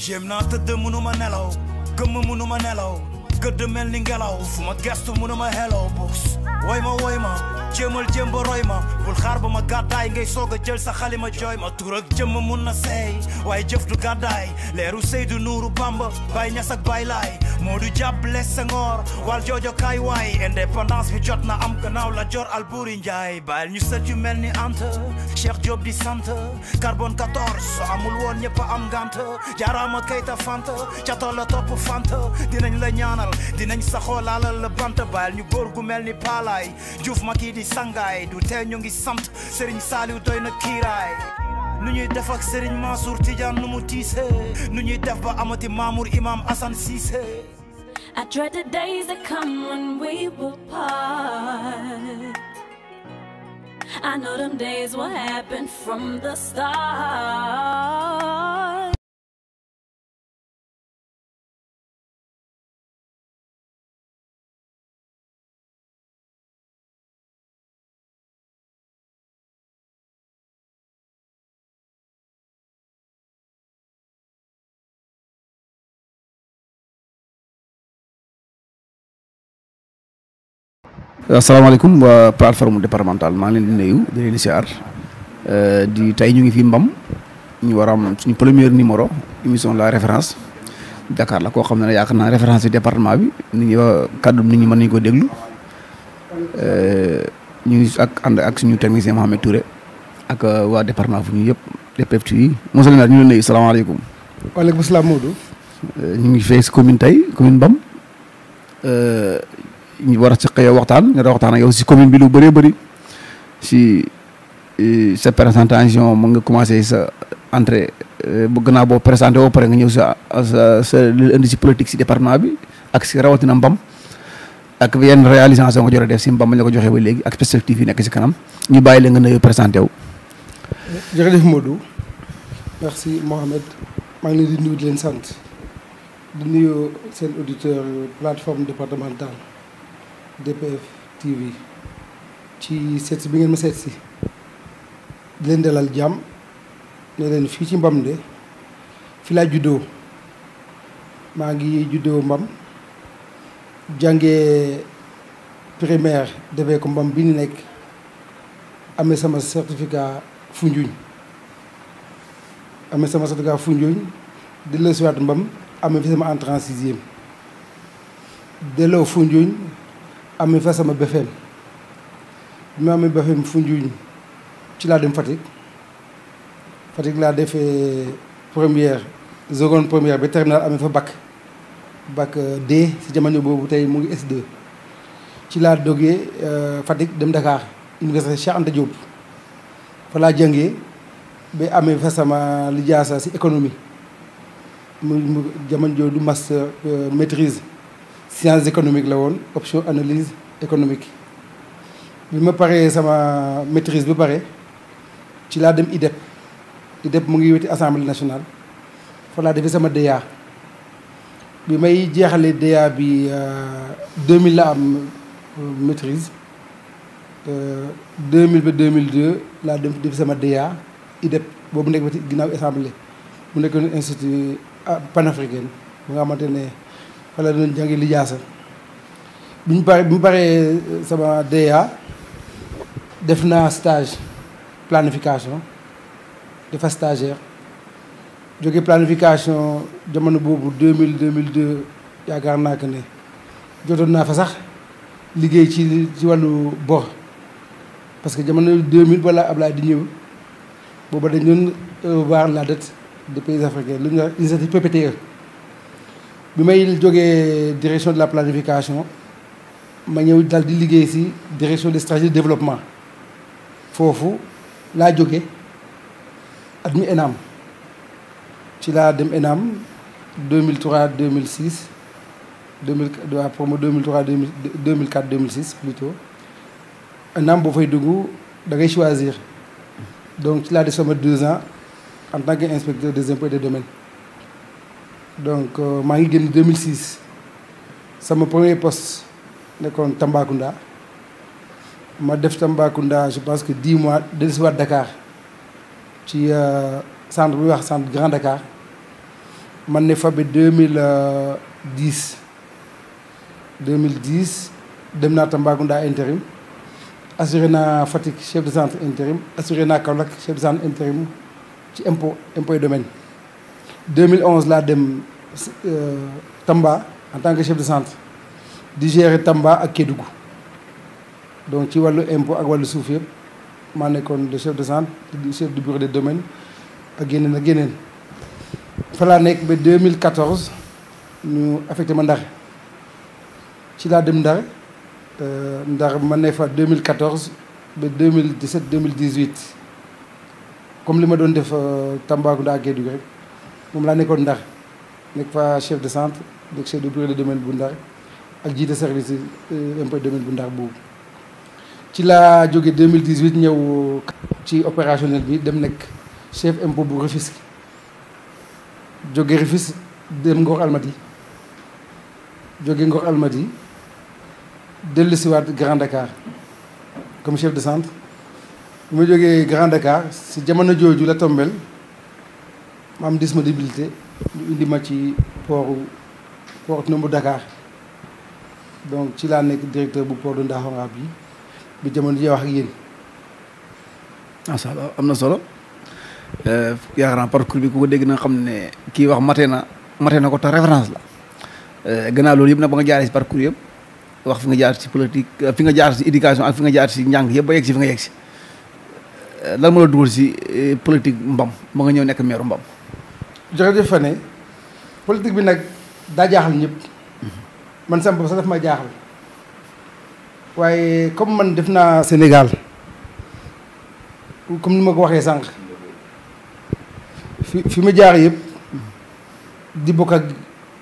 jéem naa tëdd mënuma nelaw gëmm mënuma nelaw gëdd mel ni ngelaw fu ma gestu mënuma hello books woy ma jéemal jéem ba roy ma bul xaar ba ma gàddaay ngay soog a jël sa xalima jooy ma tur ak jëmm mun na seey waaye jëf du gàddaay leeru Seydou Nourou Bamba Baay Ñas ak Baay Laay moo du jàppale Senghor wal joojo kaay waay indépendance bi jot na am gannaaw la Joor Alburi Njaay bàyyil ñu sët yu mel ni Anta Cheikh Diop di sant carbone 14 so amul woon ñëpp am ngant jaaraama Keita Fanta catoo la topp Fanta dinañ la ñaanal dinañ saxoo laalal la bant bàyyil ñu góor gu mel ni Paalaay Juuf ma kii di sangaay du tee ñu ngi sant Serigne Saliou doy na kiiraay nu ñuy def ak Serigne Mansour Tidiane nu mu tiisee nu ñuy def ba amati Mamour Imam Assane Cissé. I dread the days that come when we will part. I know them days will happen from the start. asalaamaaleykum waa plateforme départementale maa ngi leen di nuyu di leen siyaar di tey ñu ngi fi Mbam ñu war a am suñu premier numéro émission la référence Dakar la koo xam ne yaakaar naa référence ci département bi nit ñi kàddu nit ñi mën nañu ko déglu ñu ngi ànd ak suñu technicien Mohamed Touré ak waa département fu ñu yëpp DPFT yi monsieur le maire ñu leen nuyu salaamaaleykum. waaleykum salaam Modou. ñu ngi fay si commune Mbam. ñu war a seq yow waxtaan ñu waxtaan ak yow si commune bi lu bëree bëri si sa présentation mën nga commencé sa entrée bëgg naa boo présenté woo pare nga ñëw sa li indi si politique si département bi ak si rawatina Mbam ak yenn réalisation nga jot a def si Mbam ma la ko joxee ba léegi ak perspective yi nekk si kanam ñu bàyyi la nga nuyoo présenté wu. jërëjëf Modou merci Mohamed maa ngi leen di nuyu di leen sant di nuyu seen auditeur plateforme départementale DPF TV ci seet si bi ngeen ma seet si di leen dalal jàmm ne leen fii ci Mbam de fi laa juddoo maa ngi juddoo Mbam jàngee primaire defee ko Mbam bi ñu nekk amee sama certificat Foundiougne delloo si waat Mbam amee fi sama entrée en sixième delloo Foundiougne amee fa sama BFEM bi ma amee BFEM Foundiougne ci laa dem Fatick laa defee seconde première ba terminale amee fa bac D si jamono boobu tey mu ngi S2 ci laa dogee Fatick dem Dakar université Cheikh Anta Diop fa laa jàngee ba amee fa sama lijaasa si économie mu jamono jooju du master maîtrise sciences économiques la woon option analyse économique bi ma paree sama maîtrise bi pare ci laa dem IDEP mu ngi weti assemblée nationale fa laa defee sama DEA bi may jeexalee DEA bi 2000 la am maîtrise 2000 ba 2002 laa dem def sama DEA IDEP boobu nekk weti ginnaaw assemblée mu nekk institut panafricain bu nga xamante ne fa la doon jàngi lijaasa bi mu paree sama DEA def naa stage planification dafa stagiaire jóge planification jamono boobu 2002 yaakaar naa que ne jotoon naa fa sax liggéey ci wàllu bor parce que jamono 2000 balaa Ablaye di ñëw booba dañ doon revoir la dette des pays africains lu ñuy wax initiative PPTE bi may jógee direction de la planification ma ñëw dal di liggéey ci direction de stratégie de développement foofu laa jóge admis ENAM ci laa dem ENAM 2003 2006 2000 promo 2003 2004 2006 plutôt ENAM boo fay dugg da ngay choisir donc ci laa def sama 2 ans en tant qu'inspecteur des impôts et des domaines donc maa ngi génn 2006 sama premier poste nekkoon Tambacounda ma def Tambacounda je pense que 10 mois dellusiwaat Dakar ci centre bi wax centre Grand Dakar man ne fa ba 2010 dem naa Tambacounda intérim assuré naa Fatick chef de centre intérim assuré naa Kaolack chef de centre intérim ci impôt et domaine 2011 laa dem Tamba en tant que chef de centre di gérer Tamba ak Kédougou donc ci wàllu impôt ak wàllu suuf yëpp maa nekkoon le chef de centre di chef du bureau des domaines ak yeneen fa laa nekk ba 2014 ñu affecté ma Ndar ci laa dem Ndar ma ne fa 2014 ba 2017 2018 comme li ma doon def Tambacounda ak Kédougou rek moom laa nekkoon Ndar nekk fa chef de centre nekk chef de bureau de domaine bu Ndar ak jiite service impôt domaine bu Ndar boobu ci laa jóge 2018 ñëw ci opérationnel bi dem nekk chef impôt bu Rufisque jóge Rufisque dem Ngor Almadies jóge Ngor Almadies dellusiwaat Grand Dakar comme chef de centre bi ma jógee Grand Dakar si jamono jooju la tombel ma am disponibilité ñu indi ma ci port autonome bu Dakar donc ci laa nekk directeur bu port de Ndaxonga bi jamono ji wax ak yéen. macha allah am na solo yaakaar naa parcours bi ku ko dégg na xam ne kii wax mate na ko te référence la gannaaw loolu yëpp nag ba nga jaaree si parcours yëpp wax fi nga jaar ci politique fi nga jaar si éducation ak fi nga jaar si njàng yëpp ba yegg si fi nga yegg si lan moo la dugal si politique Mbam ba nga ñëw nekk maire Mbam. jërëjëf Fane politique bi nag daa jaaxal ñëpp man sama bopp sax daf ma jaaxal waaye comme man def naa Sénégal comme ni ma ko waxee sànq fi ma jaar yëpp di bokk ak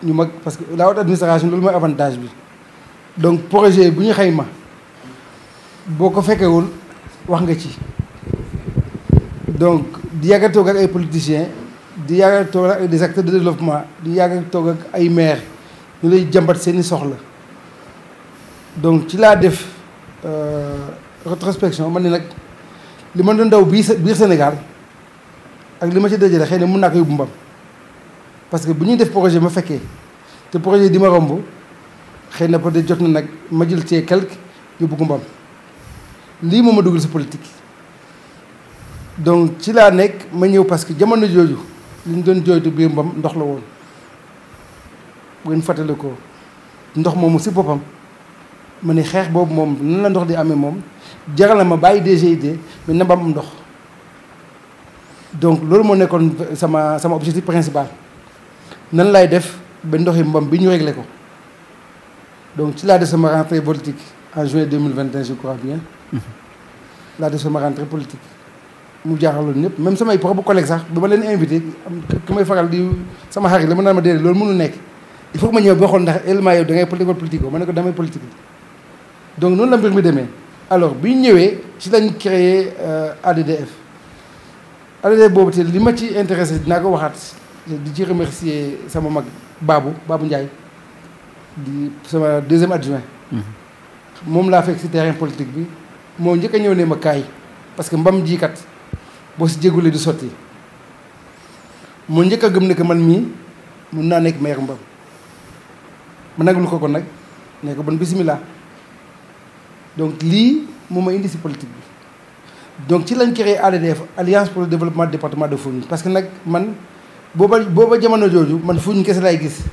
ñu mag parce que la haute administration loolu mooy avantage bi donc projet bu ñu xayma boo ko fekkewul wax nga ci donc di yàgg a toog ak ay politiciens di yàgg a toog ak des acteurs de développement di yàgg a toog ak ay maires ñu lay jàmbat seeni soxla donc ci laa def rétrospection man ne nag li ma doon daw biir Sénégal ak li ma ci dajale xëy na mun naa ko yóbbu Mbam parce que bu ñuy def projet ma fekkee te projet di ma romb xëy na peut-être jot na nag ma jël cee quelque yóbbu ko Mbam lii moom ma dugal si politique donc ci laa nekk ma ñëw parce que jamono jooju li ñu doon jooytu biir Mbam ndox la woon bu ngeen fàttali ko ndox moomu si boppam ma ne xeex boobu moom nan la ndox di amee moom jaral na ma bàyyi DGID mais na Mbam am ndox donc loolu moo nekkoon sama objectif principal nan laay def ba ndoxi Mbam bi ñu réglé ko donc ci laa def sama rentrée politique en juin 2021 je crois bien laa def sama rentrée politique mu jaaxaloon ñëpp même samay propres collègues sax ba ma leen invité ki may faral di sama xarit la mën naa ma déedéet loolu mënul nekk il faut que ma ñëw ba xool ndax élément yow da ngay politique wala politique ma ne ko damay politique donc noonu la mbir mi demee alors bi ñu ñëwee ci lañ créé ADDF boobu te li ma ci intéressé dinaa ko waxaat di ci remercier sama mag Babou Ndiaye di sama deuxième adjoint moom laa fekk si terrain politique bi moo njëkk a ñëw ne ma kaay parce que Mbam jiikat boo si jégulee du sotti moo njëkk a gëm ne que man mii mun naa nekk maire Mbam ma nagul ko nag ne ko bon bismillah donc lii moo ma indi si politique bi donc ci lañ créé ADDF Alliance pour le développement du département de Foundiougne parce que nag man booba jamono jooju man Foundiougne kese laay gis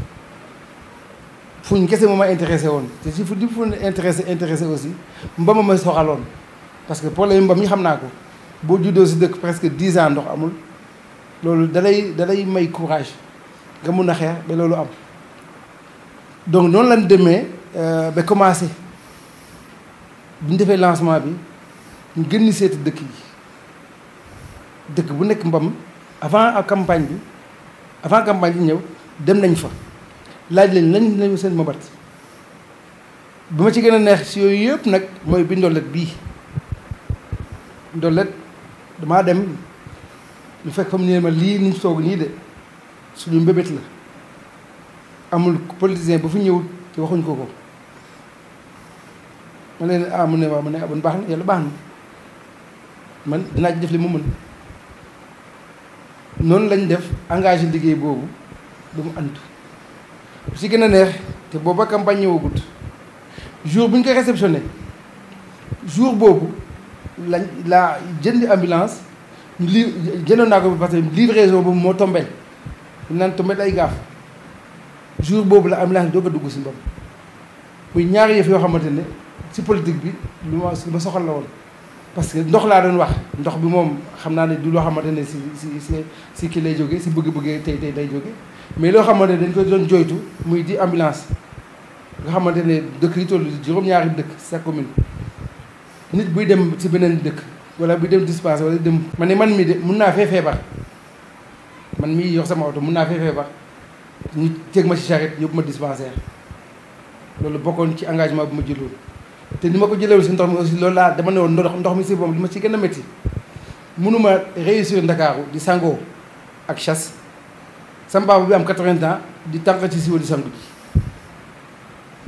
Foundiougne kese moo ma intéressé woon te si di Foundiougne intéressé aussi Mbam ma soxaloon parce que problème Mbam yi xam naa ko boo juddoo si dëkk presque 10 ans ndox amul loolu dalay may courage nga mun a xeex ba loolu am donc noonu lañ demee ba commencé bi ñu defee lancement bi ñu gën ni seeti dëkk yi dëkk bu nekk Mbam avant campagne bi ñëw dem nañ fa laaj lañu seen mabat bi ma ci gën a neex si yooyu yëpp nag mooy bi ndollet bii ndollet damaa dem ñu fekk fa mu ne ma lii niñ soog nii de suñu mbébét la amul politicien ba fi ñëw te waxuñ ko ma leen mu ne waaw ma ne bon baax na yàlla baax na man dinaa ci def li mu mën noonu lañ def engagé liggéey boobu du mu antu bu si gën a neex te booba campagne ñëwagut jour bu ñu koy réceptionné jour boobu laa jëndi ambulance ñu jëndoon naa ko parce que livraison boobu moo tombé ñu naan tombé ay gaaf jour boobu la ambulance doog a dugg si mbam muy ñaari yëf yoo xamante ne si politique bi lu ma soxal la woon parce que ndox laa doon wax ndox bi moom xam naa ne du loo xamante ne si kii lay jóge si bëgg-bëggee tey lay jóge mais loo xamante ne dañ koy doon joytu muy di ambulance nga xamante ne dëkk yi toll juróom-ñaari dëkk sa commune nit buy dem si beneen dëkk wala buy dem dispensaire wala dem ma ne man mii de mun naa fee feebar man mii yor sama oto mun naa fee feebar ñu teg ma si charrette yóbbu ma dispensaire loolu bokkoon ci engagement bu ma jëloon te ni ma ko jëlewul si ndox mi aussi loolu laa dama ne woon ndox mi si boom li ma ci gën a métti mënuma réussir Ndakaaru di sangoo ak chasse sama papa bi am 80 ans di tànq ci siwo di sangu ji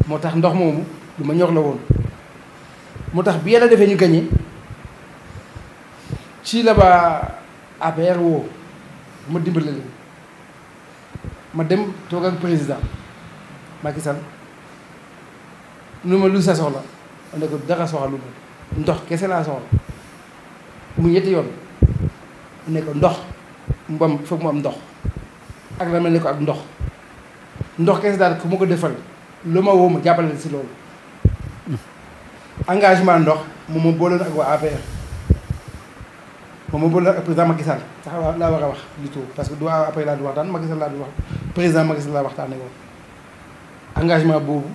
moo tax ndox moomu lu ma ñor la woon moo tax bi yàlla defee ñu gagné ci la ba APR woo ma dimbale leen ma dem toog ak président Macky Sall nu ma lu sa soxla ma ne ko dara soxla lu ma ndox kese laa soxla mu ñetti yoon mu ne ko ndox mbam foog mu am ndox ak la mel ne ko ak ndox kese daal ku ma ko defal lu ma woo ma jàppale si loolu engagement ndox moom ma booloon ak waa APR moom ma booloon ak président Macky Sall sax laa war a wax du tout parce que du waa APR laa di waxtaan Macky Sall laa di wax président Macky Sall laa waxtaanee woon engagement boobu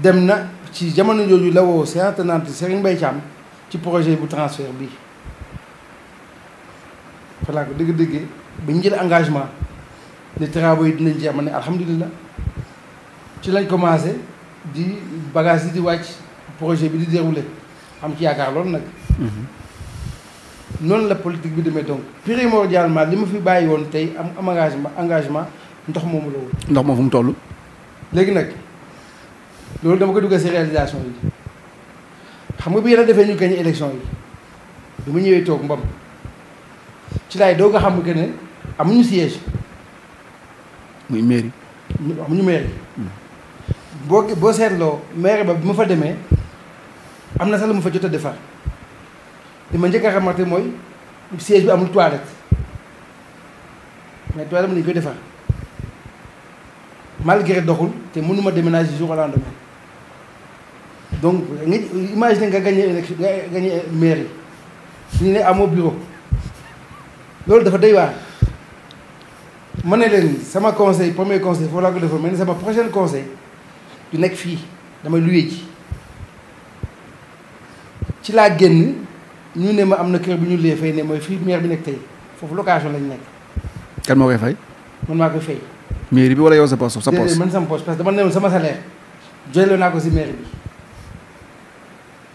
dem na ci jamono jooju la woo séance tenante Serigne Mbaye Thiam ci projet bu transfert bii fa laa ko dëgg-dëggee ba ñu jël engagement ne travaux yi dinañ jeex ma ne alhamdulilah ci lañ commencé di bagage yi di wàcc projet bi di déroulé am ci yaakaar loolu nag noonu la politique bi demee donc primordialement li ma fi bàyyi woon tey am engagement ndox moomu la woon. ndox moom fu mu toll. léegi nag loolu dama ko dugal si réalisation yi xam nga bi yéen a defee ñu gagné élection yi bi mu ñëwee toog mbam ci laay doo nga xam que ne amuñu siège. muy mairie. amuñu mairie. boo seetloo mairie ba bi ma fa demee am na sax lu ma fa jot a defar li ma njëkk a xamante mooy siège bi amul toilette mais toilette mën nañu koy defar malgré doxul te mënuma déménager jour au lendemain donc nga imagine nga gagné élection nga gagné mairie ñu ne amoo bureau loolu dafa doy waar. ma ne leen sama conseil premier conseil foofu laa ko defoo mais sama prochain conseil du nekk fii damay luye ji ci laa génn ñu ne ma am na kër bu ñu lee fay ne mooy fii maire bi nekk tey foofu location lañ nekk. kan moo koy fay. man maa koy fay. mairie bi wala yow sa poche sa poche. man sama poche parce que dama ne woon sama salaire joyloo naa ko si mairie bi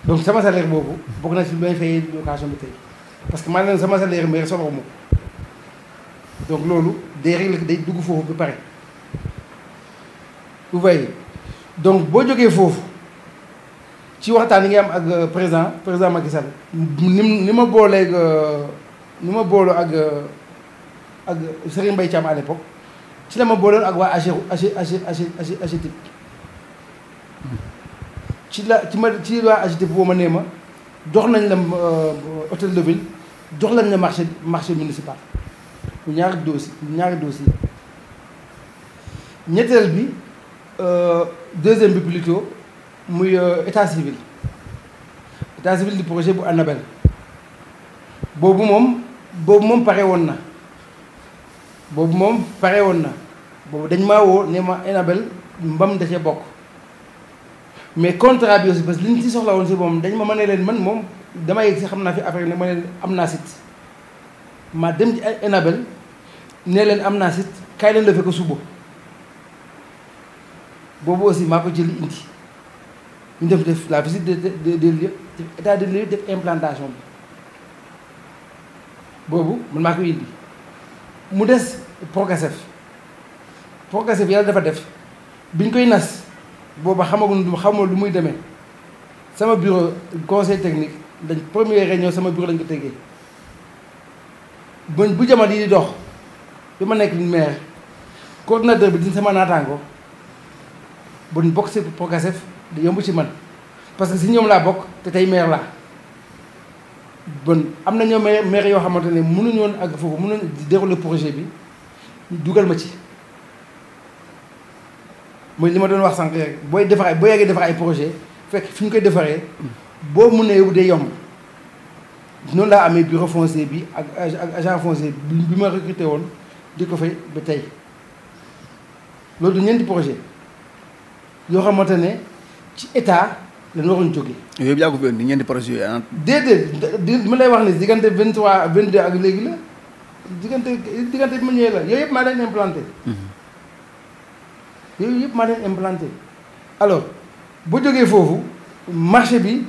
donc sama salaire boobu bokk na si lu may fay location bi tey parce que maa ne sama salaire mairie soxla ma donc loolu day réglé day dugg foofu ba pare vous voyez donc boo jógee foofu ci waxtaan yi nga am ak président Macky Sall ni ma booleeg ni ma booloo ak Serigne Mbaye Thiam à l'époque ci la ma booloon ak waa AGETIP ci waa AGETIP boo ma nee ma jox nañ la hôtel de ville jox lañ la marché municipal ñaari dossier ñetteel bi deuxième bi plutôt muy état civil du projet bu Annabelle boobu moom pare woon na boobu dañ maa woo ne ma Annabelle mbam da cee bokk mais contrat bi aussi parce que li ñu ci soxla woon si moom dañ ma ne leen man moom dama yegg si xam naa fi affaire ne ma ne am naa site ma dem ci Annabelle ne leen am naa site kaay leen defee ko suba boobu aussi maa ko jëli indi ñu def la visite des lieux état des lieux def implantation bi boobu man maa ko indi mu des Procasef yàlla dafa def biñ koy nas booba xamuma lu muy demee sama bureau conseil technique dañ première réunion sama bureau lañ ko tegee bu jamono yi di dox bi ma nekk maire coordinateur bi di sama naataango bu ñu bokk si Procasef da yomb ci man parce que si ñoom laa bokk te tey maire laa bon am na ñoo maire yoo xamante ne mënuñu woon àgg foofu mënuñu dérouler projet bi dugal ma ci mooy li ma doon wax sànq rek boo yeggee defar ay projet fekk fi ñu koy defaree boo mënee yóbbu day yomb noonu laa amee bureau foncier bi ak agent foncier bi ma recruté woon di ko fay ba tey loolu du ñeenti projet yoo xamante ne ci état lañ waroon jógee. yooyu yëpp yaa ko fi indi ñeenti projet yooyu. déedéet di ma lay wax ne diggante 23 22 ak léegi la diggante bi ma ñëwee la yooyu yëpp maa leen implanté. yooyu yëpp maa leen implanté alors bu jógee foofu marché bi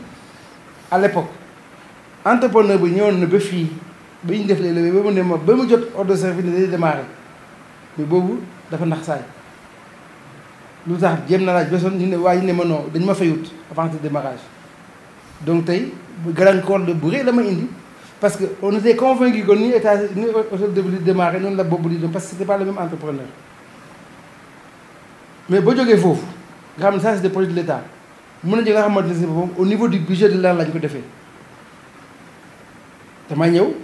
à l'époque entrepreneur bi ñëwoon na ba fii ba ñu def léeg-léeg ba mu ne ma ba mu jot ordre de service ne day démarré mais boobu dafa nax saay lu tax jéem na laaj besoon ñu ne waaye ñu ne ma non dañu ma fayut avant le démarrage donc tey gàllankoor bu rëy la ma indi parce que on était convaincu que ni état ni hôtel de démarré noonu la boobu di doon parce que c'était pas le même entrepreneur mais boo jógee foofu nga xam ne ça c'est des projets de l'État mën na jël nga xamante ne si boppam au niveau du budget de l'État lañ ko defee damay ñëw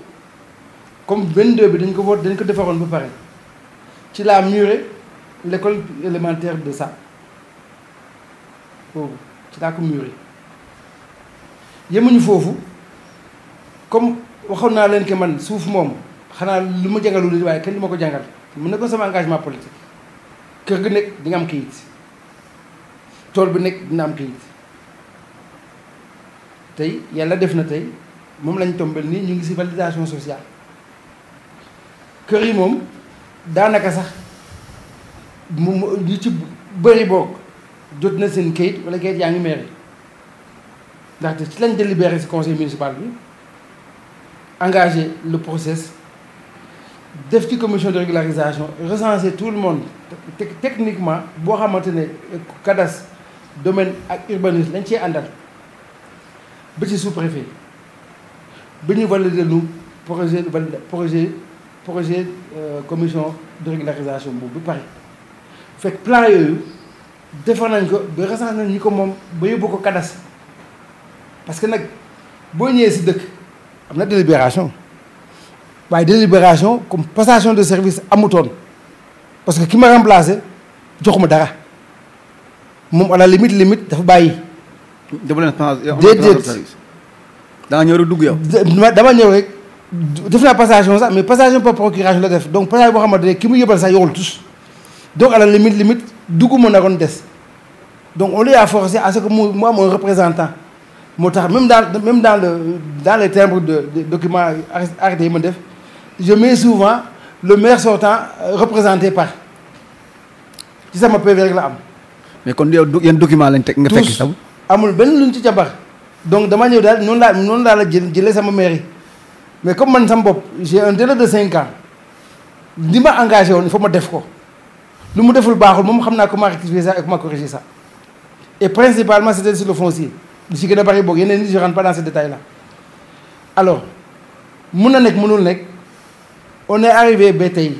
comme 22 bi dañ ko defaroon ba pare ci la muré l'école élémentaire de ça boobu ci laa ko muré yemuñu foofu comme waxoon naa leen que man suuf moom xanaa lu ma jàngalul li waaye kenn du ma ko jàngal mu nekkoon sama engagement politique kër gi nekk di nga am kayit tool bi nekk dina am kayit tey yàlla def na tey moom lañ tombel nii ñu ngi ci validation sociale kër yi moom daanaka sax mu ñu ci bëri boog jot na seen kayit wala kayit yaa ngi mairie ndaxte ci lañ délibéré ci conseil municipal bi engagé le process def ci commission de régularisation recenser tout le monde techniquement boo xamante ne cadastre domaine ak urbanisme lañ cee àndal ba ci sous-préfet ba ñu valider lu projet commission de régularisation boobu ba pare fekk plan yooyu defar nañ ko ba recenser nañ ñi ko moom ba yóbbu ko cadastre parce que nag boo ñëwee ci dëkk am na délibération waaye délibération comme passation de service amutoon parce que ki ma remplacé joxuma dara moom à la limite dafa bàyyi. déedéet da nga ñëw rek dugg yow. dama ñëw rek def naa passation sax mais passation par procuration la def donc passation boo xamante ne ki mu yëbal sax yorul tous donc à la limite dugg ma naroon des donc on lui a forcé à ce que mu am un représentant moo tax même dans les timbres de documents arrêtés yi ma def je mets souvent le maire sortant représenté par ci sama PV rek la am. mais kon yow yan document lañ teg nga fekk sax. amul benn luñ ci jabar donc dama ñëw daal noonu laa la jëlee sama mairie mais comme man sama bopp j'ai un délai de 5 ans li ma engagé woon il faut ma def ko lu mu deful baaxul moom xam naa comment rectifier ça et comment corriger ça et principalement c'était sur le foncier li ci gën a bari boog yeneen je rentre pas dans ces détails là alors mun na nekk mënul nekk on est arrivé ba tey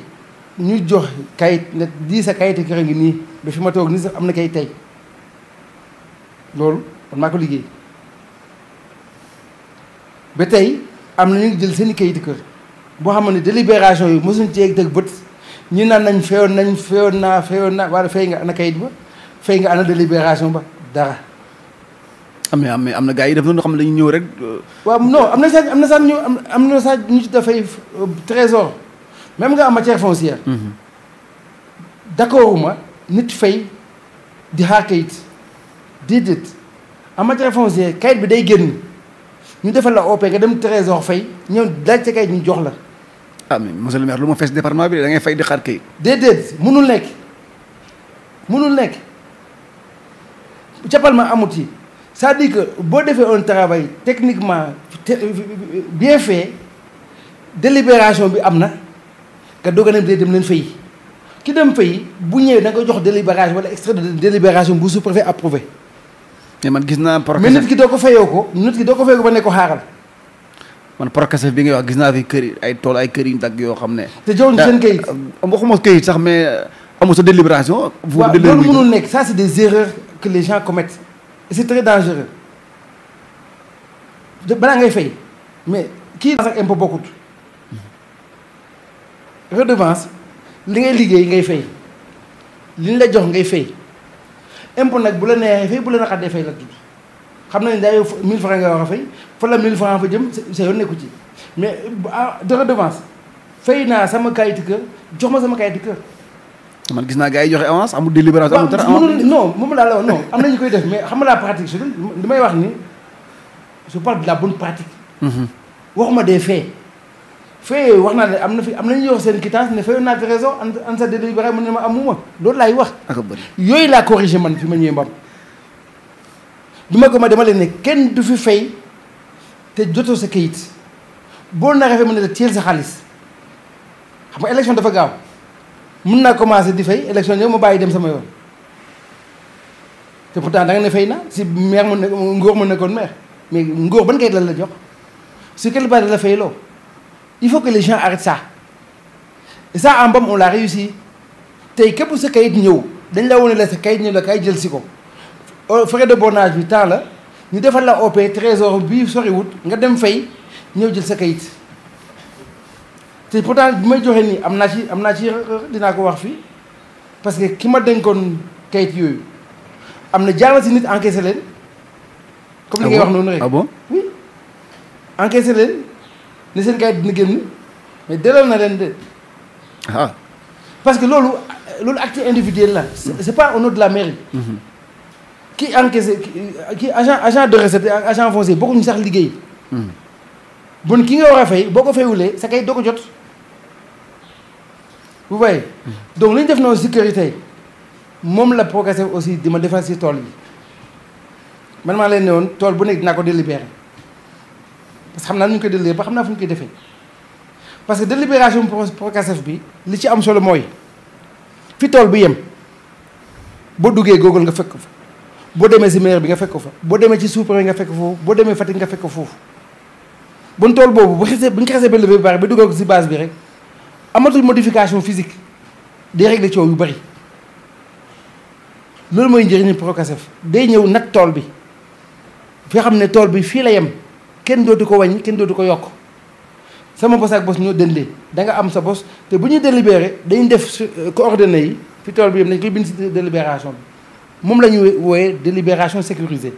ñu jox kayit ne di sa kayit kër ngi nii ba fi ma toog nii sax am na kayit tey loolu man maa ko liggéey ba tey am na ñu jël seen i kayit kër boo xam ne délibération yi mosuñ cee teg bët ñu naan nañ feewoon naa wala fay nga ana kayit ba fay nga ana délibération ba dara. am na gars yi def na xam ne dañuy ñëw rek. waaw non am na sax ñu ci dafay trésor même nga am matière foncière. d'accord ma nit fay di xaar kayit déedéet en matière foncière kayit bi day génn ñu defal la OP nga dem trésor fay ñëw laaj ca kayit ñu jox la. ah mais monsieur le maire lu ma fees département bi da ngay fay di xaar kayit. déedéet mënul nekk cappal ma amut yi. c'est-à-dire que boo defee un travail techniquement bien fait délibération bi am na nga doog a ne dem leen fay ki dem fay bu ñëwee da nga jox délibération wala extrait de délibération bu sous-préfet approuvé. mais man gis naa. mais nit ki doo ko fayoo ko ba ne ko xaaral. man Procasef bi ngay wax gis naa fi kër ay tool ay kër yu dagg yoo xam ne. te joxuñ seen kayit. waxuma kayit sax mais amul sa délibération. waaw loolu mënul nekk ça c'est des erreurs que les gens commettent et c'est très dangereux balaa ngay fay mais kii ak impôt bokkut redevance li ngay liggéey ngay fay li ñu la jox ngay fay impôt nag bu la neexee fay bu la naqadee fay la tudd xam nañ day 1000 francs nga war a fay fa la 1000 francs fa jëm sa yoon nekku ci mais de redevance fay naa sama kayitu kër jox ma sama kayitu kër. man gis naa gars yi joxe avance amul délibération amul dara avance non moom laa la wax non am na ñu koy def mais xam nga la pratique su li may wax ni je parle de la bonne pratique. waxuma des faits. faits yooyu wax naa ne am na fi am na ñu yor seen quittance ne fayoon naa trésor an sa délibéré mu ne ma amuma loolu laay wax. ak bëri yooyu laa corrigé man fi ma ñëwee mbam du ma gëm a dama leen ne kenn du fi fay te jotoo sa kayit boo naree fay mu ne la teel sa xaalis xam nga élection dafa gaaw. mun naa commencé di fay élection ñëw ma bàyyi dem sama yoon te pourtant da nga ne fay na si maire mu ne ngóor mu nekkoon maire mais ngóor ban kayit lan la jox si quelle base la fay loo il faut que les gens arrêtent ça et ça en Mbam on l'a réussi tey képp sa kayit ñëw dañ la wone la sa kayit ñëw la kay jël si ko frais de bornage bi temps la ñu defal la OP trésor bii soriwut nga dem fay ñëw jël sa kayit te pourtant bi may joxe nii am naa ci dinaa ko wax fii parce que ki ma dénkoon kayit yooyu am na jaar na si nit encaissé leen. comme li ngay wax noonu rek. ah bon oui encaissé leen ne seen kayit dina génn mais delloo na leen de. ah parce que loolu acte individuel la. c'est pas au nom de la mairie. ki encaissé ki agent de recette ak agent foncier bokkuñu sax liggéey. bon ki nga war a fay boo ko fayulee sa kayit doo ko jot. vous voyez donc li ñu def noonu sécurité moom la progressé aussi di ma defal si tool yi man maa leen ne woon tool bu nekk dinaa ko délibéré parce que xam naa nu ñu koy délibéré ba xam naa fu ñu koy defee parce que délibération progressif bi li ci am solo mooy fi tool bi yem boo duggee Google nga fekk ko fa boo demee si maire bi nga fekk ko fa boo demee ci sous-préfet nga fekk ko foofu boo demee Fatick nga fekk ko foofu bon tool boobu bu ñu ko xasee ba levé ba pare ba dugal ko si base bi rek amatul modification physique day régler coow yu bari loolu mooy njëriñu Procasef day ñëw nag tool bi fi xam ne tool bi fii la yem kenn dootu ko wàññi kenn dootu ko yokk sama bos ak bos ñoo dëndee da nga am sa bos te bu ñuy délibéré dañuy def coordonnées yi fi tool bi yem dañ koy bind si délibération bi moom la ñuy wooyee délibération sécurisée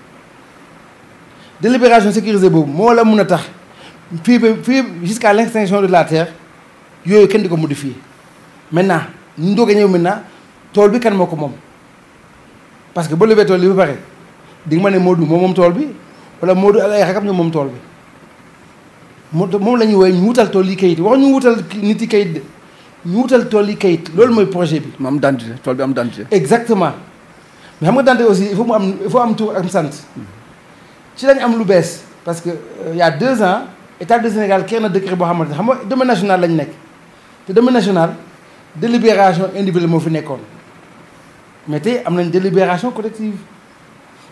délibération sécurisée boobu moo la mun a tax fii ba fii jusqu'à l'extinction de la terre yooyu kenn di ko modifier maintenant ñu doog a ñëw maintenant tool bi kan moo ko moom parce que ba levee tool bi ba pare di nga ma ne Modou moom tool bi wala Modou ay rakam ñoom moom tool bi moom la ñuy woowee ñu wutal tool yi kayit wax ñu wutal nit yi kayit de ñu wutal tool yi kayit loolu mooy projet bi. mu am identité tool bi am identité. exactement mais xam nga identité aussi il faut am tur ak sant ci lañ am lu bees parce que il y a 2 ans état du Sénégal créé na décret boo xamante ne xam nga domaine national lañ nekk. te domaine national délibération individuelle moo fi nekkoon mais tey am nañ délibération collective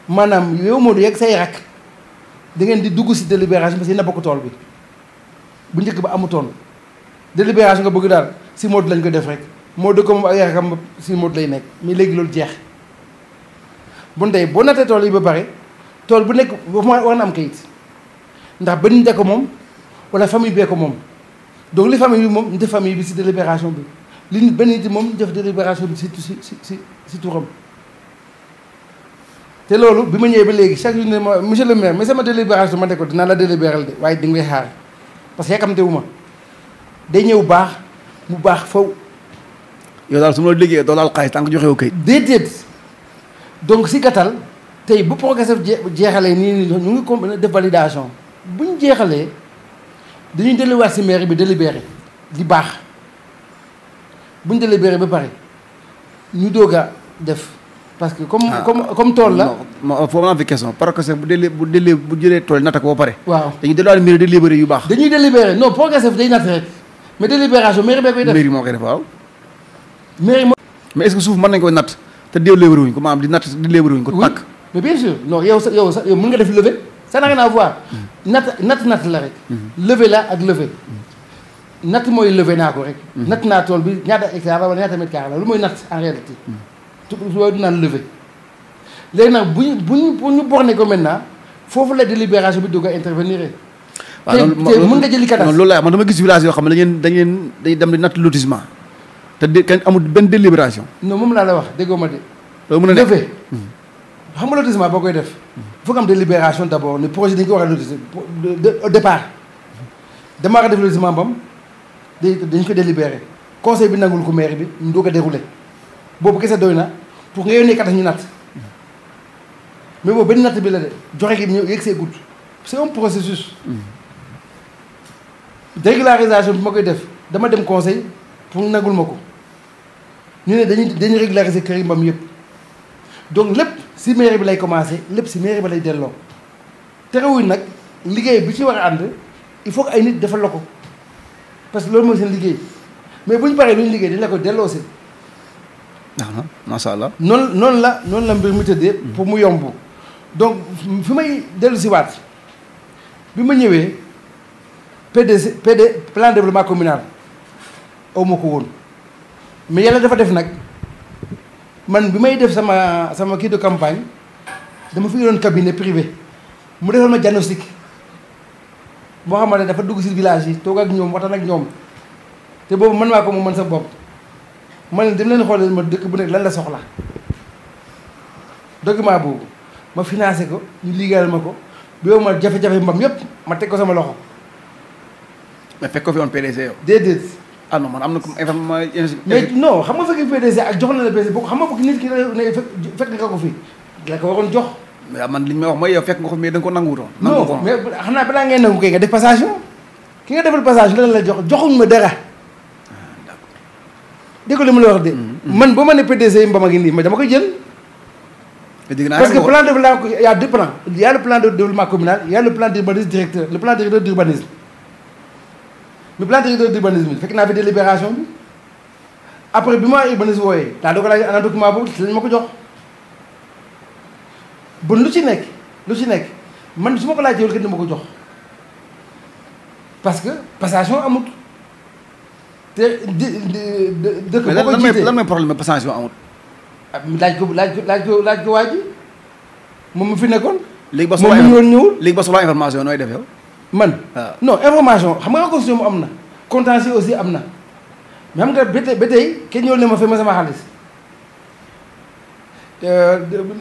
maanaam yow Modou yeeg say rak da ngeen di dugg si délibération parce que yéen a bokk tool bi bu njëkk ba amutoon délibération nga bëgg daal si Modou lañ ko def rek Modou ko moom ak rakam si Modou lay nekk mais léegi loolu jeex bon tey boo nattee tool yi ba pare tool bu nekk war na am kayit ndax benn da ko moom wala famille bee ko moom. donc li famille bi moom ñu def famille bi si délibération bi li benn nit moom ñu def délibération bi si turam te loolu bi ma ñëwee ba léegi chaque jour ne ma monsieur le maire mais sama délibération ma ne ko dinaa la délibéral de waaye di nga may xaar parce que yàkkamte wu ma day ñëw baax mu baax faw yow daal su ma la liggéeyee doo laal xaalis tant que joxe wu kayit. déedéet donc si gàttal tey bu Procasef jeexalee nii ñu ngi ko def validation bu ñu jeexalee. dañuy delluwaat si mairie bi délibéré di baax bu ñu délibéré ba pare ñu doog a def parce que comme tool la. non foofu ma am fi question parce que bu jëlee tool natt ko ba pare. waaw dañuy delluwaat mairie délibéré yu baax. dañuy délibéré non Procasef day natt rek mais délibération mairie bee koy def. mairie moo koy def waaw. mairie moo. mais est-ce que suuf mën nañu koy natt te délibéré wuñ ko maanaam di natt délibéré wuñ ko. oui mais bien sûr non yow mën nga def levée ça n'a rien à voir. natt la rek. levé la ak levé natt mooy levé naa ko rek. natt naa tool bi ñaata hectare la wala ñaata mètre carré la lu mooy natt en réalité. loolu du naan levé léegi nag bu ñu borné ko maintenant foofu la délibération bi dugg a intervenir. waaw loolu te mën nga jëli cadastre. loolu la man dama gis village yoo xam ne dañuy dem di natt lotissement te kenn amul benn délibération. non moom laa la wax déggoo ma de. loolu mën a nekk levé xam nga lotissement boo koy def. il faut que am délibération d' abord ne projet dañu ko war a lotissé au départ damaa ko def lotissement bam dañ ko délibéré conseil bi nangul ko maire bi ñu doog a déroulé boobu kese doy na pour nga yónnee kat ñu natt mais boobu benn natt bi la de joxe gi ñëw yegg see gudd c' est un processus. régularisation bi ma koy def dama dem conseil pour nangul ma ko ñu ne dañuy régulariser kër yi mbam yëpp donc lépp si mairie bi lay commencé lépp si mairie bi lay delloo terewuñ nag liggéey bi ci war a ànd il faut que ay nit defal la ko parce que loolu mooy seen liggéey mais bu ñu paree lu ñu liggéey dañ la ko delloo si. macha allah. noonu la mbir mi tëddee. pour mu yomb donc fi may dellu si waat bi ma ñëwee plan de développement communal aw ma ko woon mais yàlla dafa def nag man bi may def sama kii de campagne dama fi yoroon cabinet privé mu defal ma diagnostic moo xamante ne dafa dugg si village yi toog ak ñoom waxtaan ak ñoom te boobu man maa ko moom man sa bopp man ne dem leen xoolal ma dëkk bu nekk lan la soxla document boobu ma financé ko ñu liggéeyal ma ko bi yow ma jafe-jafe mbam yëpp ma teg ko sama loxo. mais fekk ko fi woon PDC yow. déedéet. ah non man am na comme information. mais non xam nga fekk PDC ak jox na la PDC boo xam nga nit ki ne fekk nga ko fi la ko waroon jox. mais man li ñu may wax mooy yow fekk nga ko mais da nga ko nanguwutoon. non mais xam naa balaa ngay nangu kay nga def passation ki nga defal passation lan la joxuñ ma dara. dégg nga li ma la wax de. man boo ma ne PDC mbama ngi nii mais dama koy jël. parce que plan de développement il y a deux plans il y a le plan de développement communal il y a le plan d'urbanisme directeur le plan directeur d'urbanisme le plan directeur d'urbanisme bi fekk naa fi délibération bi après bi ma urbanisme wooyee daa doog a laaj ana document boobu ci lañ ma ko jox bon lu ci nekk man su ma ko laajee wala kenn ma ko jox parce que passation amut te dëkk boo ko jiitee lan mooy problème passation amut. laaj ko waa ji moom mu fi nekkoon. léegi ba moom mu ñëwul léegi ba soxla information nooy def yow. man non information xam nga constitution mu am na contentieux aussi am na mais xam nga ba tey kenn ñëwul ne ma fay ma sama xaalis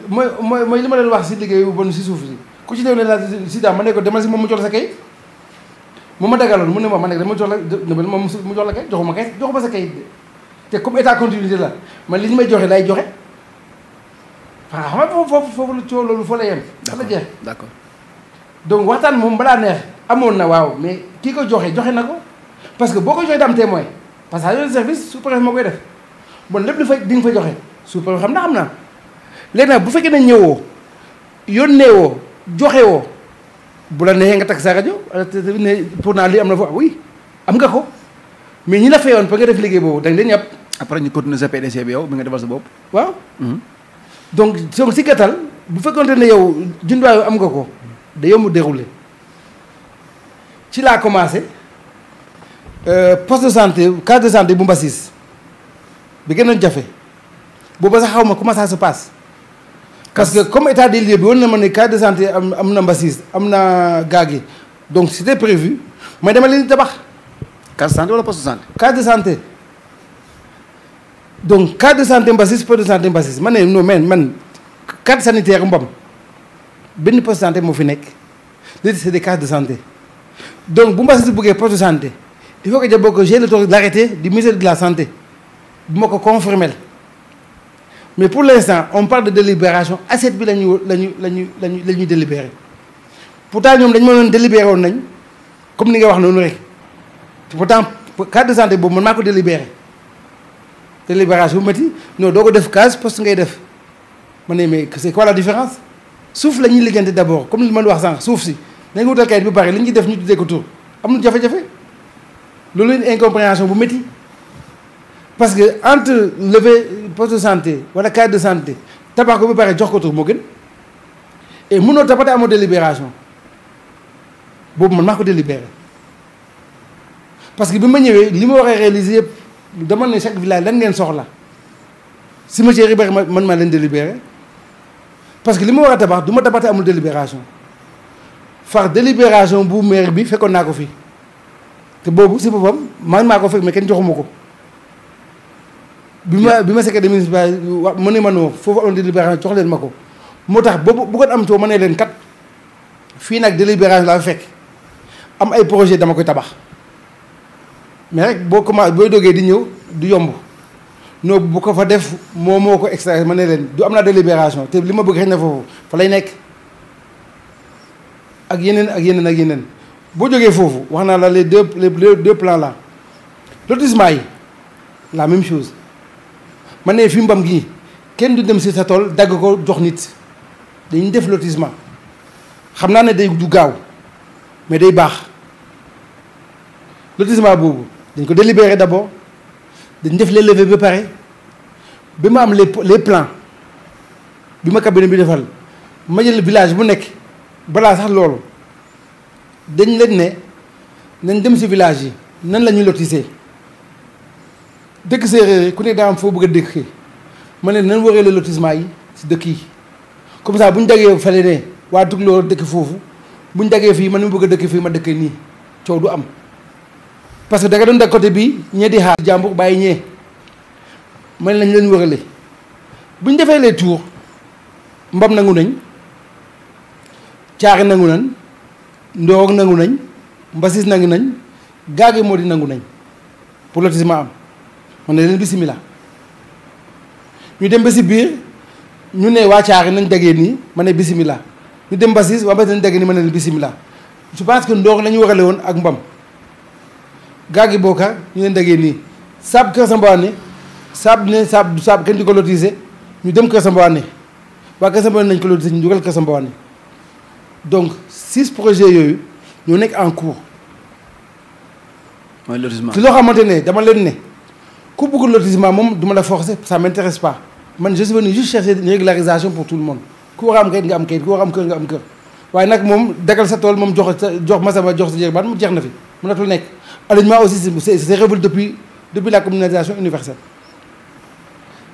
mooy li ma leen wax si liggéey bu bon si suuf si ku ci néew ne la si daa ma ne ko demal si moom mu jox la sa kayit moom ma dagaloon mu ne ma ne dama jox la moom mu jox la kayit joxuma kayit joxuma sa kayit de te comme état continuité la man li ñu may joxe lay joxe waaw xam nga foofu lu coow loolu foo la yem. fa la jeex d'accord donc waxtaan moom balaa neex amoon na waaw mais kii ko joxe na ko parce que boo ko joxee daam témoin passation de service sous-préfet moo koy def bon lépp li fa di nga fa joxe sous-préfet xam naa léegi nag bu fekkee ne ñëwoo yónnee woo joxe woo bu la neexee nga teg sa rajo ne pour naa lii am na fa oui am nga ko mais ñi la fayoon ba nga def liggéey boobu da nga leen yàpp. après ñu continuer sa PDC bi yow bi nga defal sa bopp. waaw. donc si gàttal bu fekkoonte ne yow jumtuwaay am nga ko da yomb déroulé ci laa commencé poste de santé case de santé bu Mbassis bi gënoon jafe booba sax xaw ma comment ça se passe. parce que comme état des lieux bi woon na ma ne case de santé am na Mbassis am na Gaagi donc c' était prévu mais dama leen tabax. case de santé wala poste de santé. case de santé donc case de santé Mbassis poste de santé Mbassis ma ne non man carte sanitaire mbam benn poste de santé moo fi nekk léegi c' est des cases de santé donc bu Mbassis bëggee poste de santé il faut que ja bokk j'ai l'autorité de l'arrêté du ministère de la santé bu ma ko confirmer mais pour l'instant on parle de délibération assiette bi la ñuy délibéré pourtant ñoom dañu ma doon délibéré woon nañ comme ni nga wax noonu rek pourtant carte de santé boobu man maa ko délibéré délibération bu métti non doo ko def case poste ngay def ma ne mais c'est quoi la différence suuf la ñuy liggéeyante d'abord comme li ma wax sànq suuf si dañ ko wutal kayit bu bari li ñu def ñu tuddee ko tur amul jafe-jafe loolu une incompréhension bu métti parce que entre lever poste de santé wala carte de santé tabax ko ba pare jox ko tur moo gën et mënoo tapate amoo délibération boobu man maa ko délibéré parce que bi ma ñëwee li ma war a réaliser yëpp dama ne chaque village lan ngeen soxla cimetière yi bari man maa leen délibéré parce que li ma war a tabax du ma tabax te amul délibération far délibération bu maire bi fekkoon naa ko fi te boobu si boppam man maa ko fekk mais kenn joxuma ko bi ma secrétaire municipal wa mu ne ma noo foofu amoon délibération jox leen ma ko moo tax boobu bu ko am coow ma ne leen kat fii nag délibération laa fekk am ay projet dama koy tabax mais rek boo commencé booy dogee di ñëw du yomb non bu ko fa def moo ko extra ma ne leen du am naa délibération te li ma bëgg xëy na foofu fa lay nekk ak yeneen boo jógee foofu wax naa la les deux plans là lotissement yi la même chose ma ne fi mbam gi kenn du dem si sa tool dagg ko jox nit dañuy def lotissement xam naa ne day du gaaw mais day baax lotissement boobu dañ ko délibéré d'abord dañ def les levées ba pare bi ma am les plans bi ma cabinet bi defal ma jël village bu nekk balaa sax loolu dañ leen ne nañ dem si village yi nan la ñuy lotissé dëkk séeréer yi ku ne daa am foo bëgg a dëkk ma ne nan waree le lotissement yi si dëkk yi comme ça bu ñu dagee fale ne waa Tukulóor dëkk foofu bu ñu dagee fii man mi bëgg a dëkk fii ma dëkk nii coow du am parce que da nga doon dagg côté bii ñee di xaar jàmbur bàyyi ñee man lañ leen wërale bu ñu defee les tours mbam nangu nañ caari nangu nañ ndoog nangu nañ mbasis nangu nañ gaage moo di nangu nañ pour lotissement am man ne leen bisimilah ñu dem ba si biir ñu ne waa caari nañ dagee nii ma ne bisimilah ñu dem mbasis waa mbasis nañ dagee nii ma ne leen bisimilah je pense que ndoog la ñu warale woon ak mbam gaagi bookar ñu leen dagee nii saab Kër Samba Wane saab kenn di ko lotissé ñu dem Kër Samba Wane waa Kër Samba Wane nañ ko lotissé ñu dugal Kër Samba Wane donc 6 projets yooyu ñoo nekk en cours. mooy lotissement ci loo xamante ne dama leen ne ku bëgg lotissement moom du ma la forcer ça m'intéresse pas man je suis venu juste chercher une régularisation pour tout le monde ku war a am kayit nga am kayit ku war a am kër nga am kër waaye nag moom dagal sa tool moom jox masama jox sa jërbaat mu jeex na fi mënatul nekk. alignement aussi c'est révolu depuis la communalisation universelle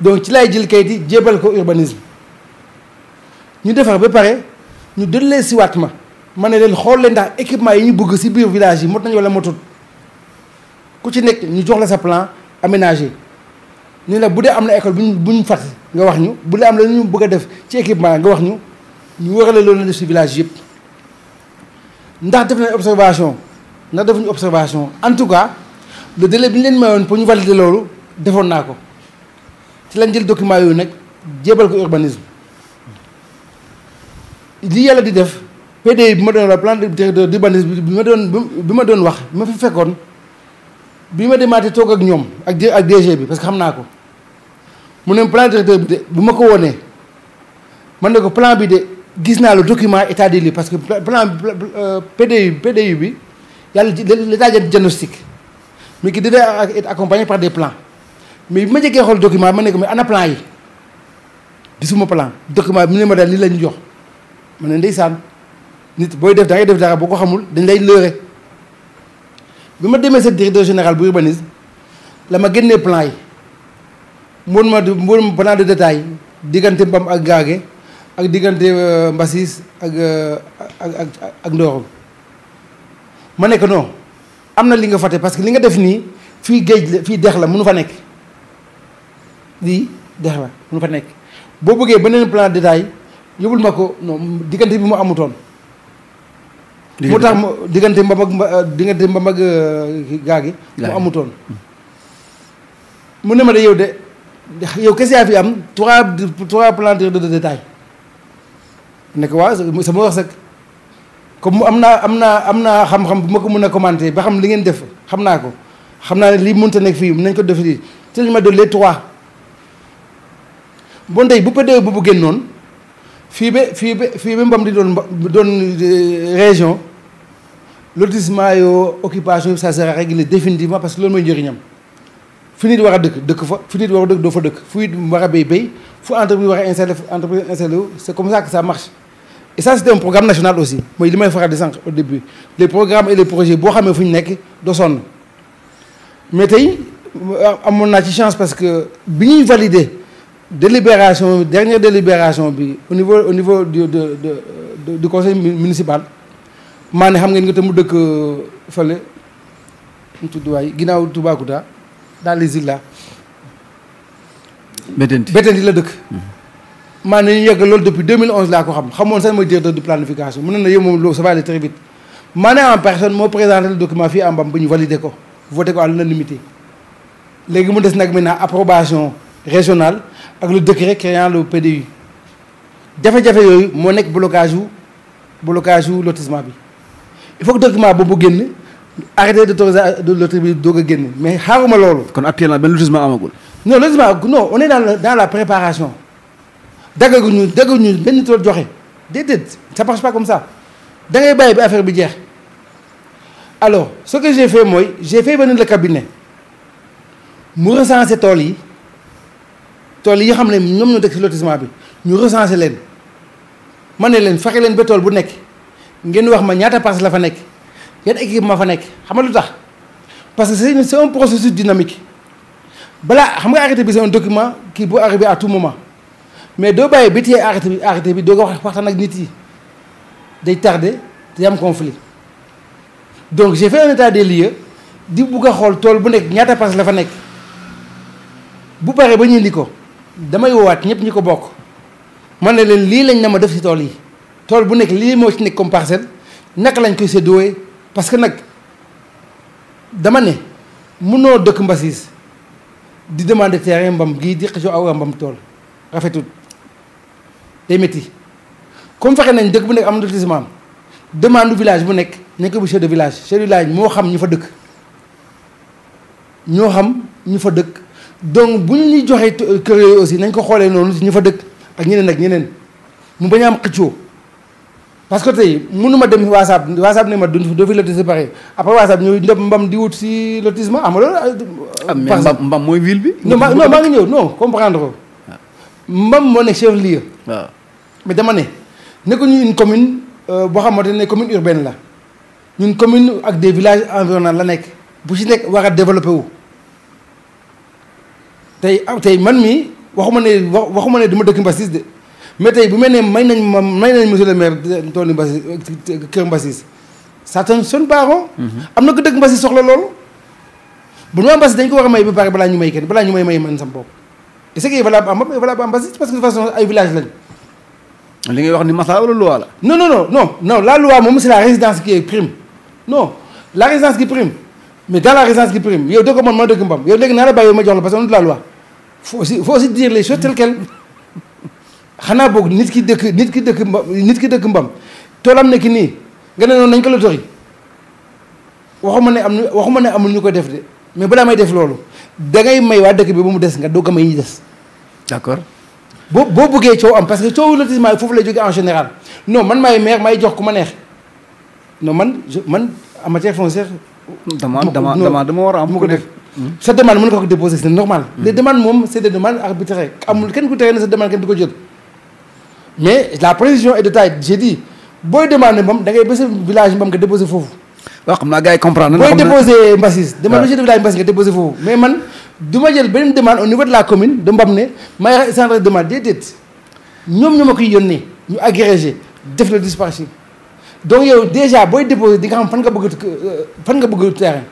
donc ci lay jël kayit yi jébal ko urbanisme ñu defar ba pare ñu dellee siwaat ma ne leen xool leen ndax équipement yi ñu bëgg si biir village yi mot nañ wala motut ku ci nekk ñu jox la sa plan aménagé ñu la bu dee am na école bu ñu fàtt nga wax ñu bu dee am la ñu bëgg a def ci équipement nga wax ñu warale loolu la def si village yëpp ndax def nañ observation ndax defuñu observation en tout cas le délai bi ñu leen mayoon pour ñu valider loolu defoon naa ko ci lañ jël document yooyu nag jébal ko urbanisme li yàlla di def PDI bi ma doon wax plan directeur d'urbanisme bi ma doon wax bi ma fi fekkoon bi ma demaatee toog ak ñoom ak DG bi parce que xam naa ko mu ne plan directeur bi de bu ma ko wonee man ne ko plan bi de gis naa le document état des lieux parce que plan PDI bi yàlla l'état de diagnostic mais qui devait être accompagné par des plans mais bi ma jëkkee xool document ma ne ko mais ana plan yi gisuma plan document bi mu ne ma daal lii la ñu jox ma ne ndeysaan nit booy def da ngay def dara boo ko xamul dañ lay lëre bi ma demee sa directeur général bu urbanisme la ma génnee plan yi mboon ma plan de détail diggante mbam ak gaage ak diggante mbasis ak Ndorong ma nekk non am na li nga fàtte parce que li nga def nii fii géej la fii dex la mënu fa nekk lii dex la mënu fa nekk boo bëggee beneen plan de détail yóbbul ma ko non diggante bi mu amutoon moo tax diggante mbam ak gaagi mu amutoon mu ne ma de yow kese yaa fi am trois plans de détail nekk waaw sama wax sax comme am naa xam-xam bu ma ko mën a commenter ba xam li ngeen def xam naa ko xam naa ne lii mënut a nekk fii nañ ko def lii te ñu ma doon les 3 bon tey bu PDE bu génnoon fii ba mbam di doon région lotissement yoo occupation ça sera réglé définitivement parce que loolu mooy njëriñam fi nit war a dëkk fa fi nit war a dëkk doo fa dëkk fu nit war a béy fu entreprise war a installé wu c'est comme ça que ça marche. Et ça c'était un programme national aussi mooy li may faral di sànq au début les programmes et les projets boo xamee fu ñu nekk doo sonn mais tey amoon naa ci chance parce que bi ñuy valider dernière délibération bi au niveau du conseil municipal maa ne xam ngeen nga te mu dëkk fële mu tudd waay ginnaaw Toubacouta dans les îles là. Bettenty la dëkk. maa ne ñu yegg loolu depuis 2011 laa ko xamoon sax mooy directeur de planification mu ne na yow moom loolu ça va aller très vite. maa ne en personne moo présenté le document fii à Mbam ba ñu validé ko voté ko à l'unanimité léegi mu des nag maintenant approbation régionale ak le décret créant le PDU jafe-jafe yooyu moo nekk blocage wu lotissement bi il faut que document boobu génn arrêté d'autorisation de lotissement bi doog a génn mais xaaruma loolu. kon actuellement benn lotissement amagul. non lotissement non on est dans la préparation daggaguñu benn tool joxe déedéet ça marche pas comme ça da ngay bàyyi bi affaire bi jeex alors ce que j'ai fait mooy j'ai fait venir le cabinet mu recenser tool yi xam ne ñoom ñoo dëkk ci lotissement bi ñu recenser leen ma ne leen fexe leen ba tool bu nekk ngeen wax ma ñaata parcelle la fa nekk yan équipement fa nekk xam nga lu tax parce que c'est un processus dynamique balaa xam nga arrêté bi c'est un document qui peut arriver à tout moment mais doo bàyyi ba téye arrêté bi doo ko waxtaan ak nit yi day tardé te am conflit donc j'ai fait un état des lieux di bugg a xool tool bu nekk ñaata parcelle la fa nekk bu paree ba ñu indi ko damay woowaat ñëpp ñi ko bokk man ne leen lii lañ na ma def ci tool yi tool bu nekk lii moo ci nekk comme parcelle naka lañ koy séddooee parce que nag dama ne mënoo dëkk Mbassis di demander terrain Mbam gii di xëccoo aw Mbam tool rafetul day métti comme fexe nañ dëkk bu nekk am lotissement demande village bu nekk nañ ko bu chef de village moo xam ñu fa dëkk donc bu ñu ñuy joxee kër yooyu aussi nañ ko xoolee noonu ñu fa dëkk ak ñeneen mu bañ a am xëccoo parce que tey mënuma dem WhatsApp ne ma doo fi lotissé pare après WhatsApp ñëw ndem Mbam di wut si lotissement am loolu. Mbam mooy ville bi. non maa ngi ñëw non comprendre ko. Mbam moo nekk chef lieu. waaw mais dama ne ko ñu une commune boo xamante ne commune urbaine la ñun commune ak des villages environnants la nekk bu ci nekk war a développé wu. tey man mii waxuma ne du ma dëkk Mbassis de mais tey bu mel ne may nañ monsieur le maire tool Mbassis kër Mbassis ça te sonne pas rond. am na ko dëkk Mbassis soxla loolu bu ñu Mbassis dañ ko war a may ba pare balaa ñu may kenn balaa ñu may man sam bopp et ce qui est valable en Mbassis parce que de toute façon ay village lañ. li ngay wax ni masala wala loi la. non la loi moom c'est la résidence qui prime non la résidence qui prime mais dans la résidence qui prime yow dëkk man dëkk Mbam yow léegi naa la bàyyi ma jox la parce que on dit la loi faut aussi dire les choses telles quelles xanaa boog nit ki dëkk Mbam toolam nekk nii nga ne noonu nañ ko la tori waxuma ne amul ñu ko def de mais balaa may def loolu da ngay may waa dëkk bi ba mu des nga doog a may ñi des. d'accord. boo bëggee coow am parce que coowu lotissement foofu lay jógee en général non man maay maire may jox ku ma neex non man en matière foncière. dama war a am mu ko def. sa demande mën nga ko déposer c'est normal. les demandes moom c'est des demandes arbitraires amul kenn ku tere ne sa demande kenn du ko jël mais la précision est de taille j'ai dit booy demandé moom da ngay bës village Mbam nga déposer foofu. waaw xam naa gars yi comprendre booy déposer Mbassis demande chef de village Mbassis nga déposer foofu mais man du ma jël beneen demande au niveau de la commune de Mbam ne may centre de demande déedéet ñoom ñoo ma koy yónnee ñu agrégé def le dispatching donc yow déjà booy déposer di nga xam fan nga bëgg terrain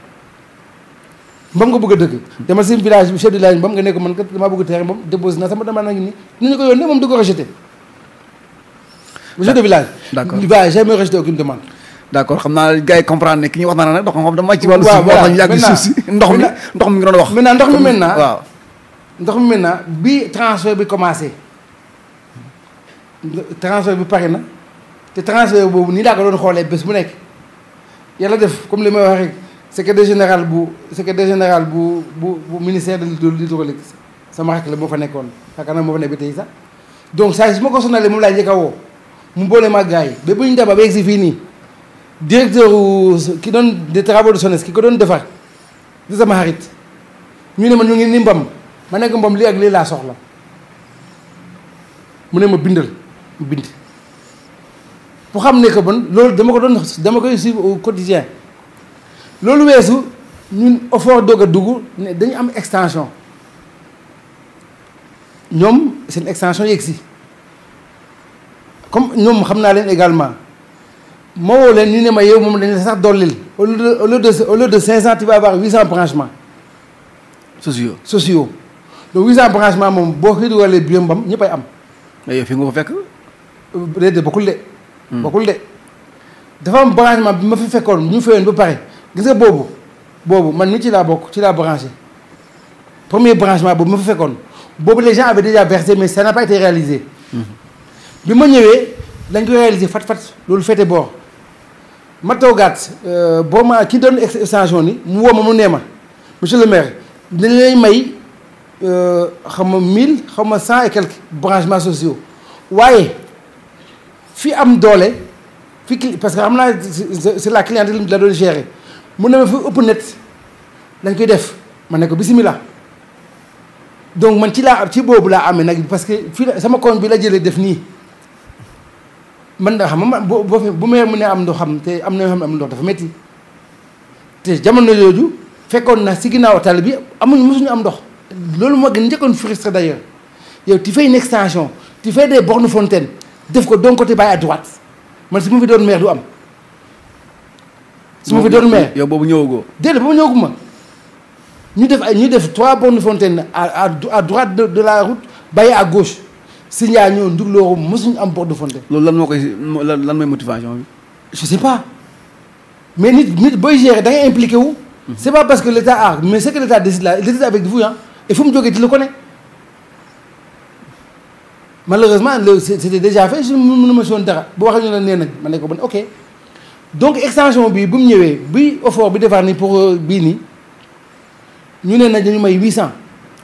Mbam nga bëgg a dëkk demal si village chef de village Mbam nga ne ko man kat damaa bëgg terrain Mbam déposer na sama demande ngi nii ni ñu ko yónnee moom du ko rejeté chef de village il va jamais rejeter aucune demande. d'accord xam naa gars yi comprendre ne ki ñu wax naa nag ndox xam dama ci wàllu suuf moo tax ñu yàgg suuf si ndox mi ngi doon wax maintenant ndox mi maintenant bi transfert bi commencé transfert bi pare na te transfert boobu nii laa ko doon xoolee bés bu nekk yàlla def comme li may wax rek secrétaire général bu ministère de l'hydraulique sama rakk la moo fa nekkoon yaakaar naa moo fa nekk ba tey sax donc saa su ma ko sonalee moom laay njëkk a woo mu boole ma gars yi ba bu ñu dem ba egg si fii nii directeur ki doon des travaux de SONES ki ko doon defar di sama xarit ñu ne ma ñu ngi ni Mbam ma nekk Mbam lii ak lii laa soxla mu ne ma bindal mu bind pour xam ne que bon loolu dama koy suivre au quotidien loolu weesu ñun OFOR doog a dugg ne dañu am extension ñoom seen extension yegg si comme ñoom xam naa leen également ma woo leen ñu ne ma yow moom dañu la sax dollil au lieu de 500 tu vas avoir 800 branchements sociaux donc 800 branchements moom boo ko dugalee biir mbam ñëppay am. mais yow fi nga ko fekk. déedéet bokkul de. bokkul de dafa am branchement bi ma fi fekkoon ñu fayoon ba pare gis nga boobu man mi ci laa bokk ci laa branché premier branchement boobu ma fi fekkoon boobu les gens avaient déjà versé mais ça n'a pas été réalisé. bi ma ñëwee dañ ko réalisé fat loolu fete boor ma toogaat boo ma ki doon extension ni mu woo ma mu nee ma monsieur le maire dañ lay may xam ma 1000 xam ma 100 et quelques branchements sociaux waaye fi am doole fi parce que xam naa c'est la clientèle la doon gérer mu ne ma fi ëpp net dañ koy def ma ne ko bismillah donc man ci boobu laa amee nag parce que fii sama koñ bi la jëlee def nii man da xam ma bu mee mu ne am ndox xam te am na yoo xam ne am ndox dafa métti te jamono jooju fekkoon na si ginnaaw tali bi mosuñu am ndox loolu moo gën njëkkoon frustré d'ailleurs yow tu fais une extension tu fais des bornes fontaines def ko d'un côté bàyyi à droite man si mu fi doon maire du am su ma fi doon maire yow boobu ñëwagoo. déedéet boobu ñëwagu ma ñu def 3 bornes fontaines à droite de la route bàyyi à gauche Sindia ñëw Nduglooru mosuñu am borne de fontaine. loolu lan moo koy lan mooy motivation bi. je sais pas mais nit booy gérer da ngay impliqué wu. c'est pas parce que l'État a mais c'est que l'État décide là il décide avec vous hein et fu mu jógee tu le connais malheureusement c'était déjà fait je mënu ma si woon dara boo waxee ñu ne nee nañ ma ne ko bon ok donc extension bi bu mu ñëwee bi OFOR bi defar ni pour bii nii ñu ne nañ dañu may 800.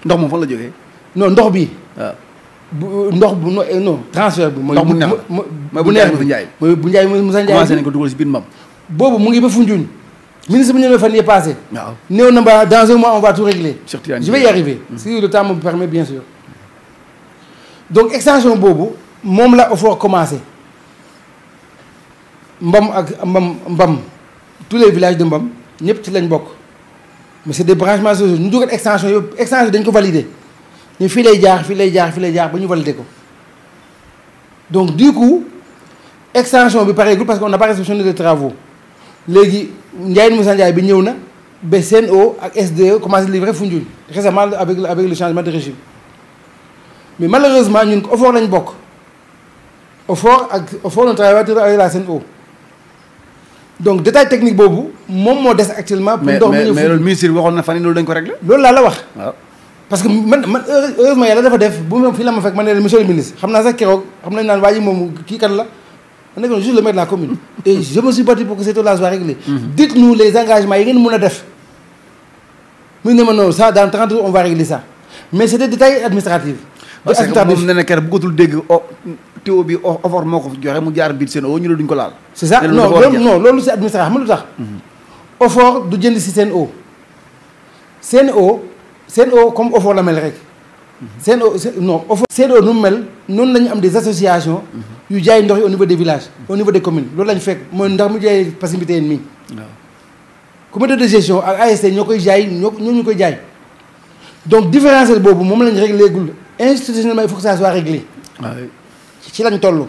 ndox moom fan la jógee. non ndox bi waaw. ndox bu non transfert bi. mooy ndox bu neex bu neex bi Ndiaye. mooy bu Ndiaye Moussa Ndiaye. commencé nañ ko dugal si biir mbam. boobu mu ngi ba Foundiougne ministre bi ñëwee fan yii passé. waaw néew na ba dans un mois on va tout régler. je vais y arriver. si le temps me permet bien sûr. donc extension boobu moom la OFOR commencé mbam tous les villages de mbam ñëpp ci lañ bokk mais c'est des branchements sociaux ñu dugal extension yëpp extension dañ ko valider ñu fii lay jaar ba ñu valider ko donc du coup extension bi pareegul parce qu'on n'a pas réceptionné des travaux léegi Ndiaye Moussa Ndiaye bi ñëw na ba CNO ak SDE commencé livrer Foundiougne récemment avec le changement de régime mais malheureusement ñun OFOR lañ bokk OFOR ne travaille pas avec la CNO donc détail technique boobu moom moo des actuellement. pour ndox mi mais loolu ministre bi waxoon na fan yii loolu dañ ko réglé. loolu laa la wax. waaw parce que man heureusement yàlla dafa def bu ma fii la ma fekk ma ne monsieur le ministre xam naa sax keroog xam nañ naan waa ji moom kii kan la ma nekkoon juste le maire de la commune. et je me suis battu pour que cette chose-là soit réglée. dites-nous les engagements yi ngeen mën a def. mu ne ma non ça dans 30 jours on va régler ça mais c'est des détails administratifs. parce que moom nee na keroog bëggatul dégg tuyau bi OFOR moo ko joxe mu jaar biir CNO ñu ne duñ ko laal. c'est ça non loolu c'est administratif xam nga lu tax. OFOR du jënd si CNO comme OFOR la mel rek. CNO nu mu mel noonu la ñu am des associations. yu jaay ndox yi au niveau des villages. au niveau des communes loolu la ñu fekk mooy ndax mu jaay Passy-Mbité mii. waaw comité de gestion ak ASC ñoo koy jaay ñu koy jaay donc différentiel boobu moom lañ réglé gul institutionnellement il faut que ça soit réglé. ci lañ toll.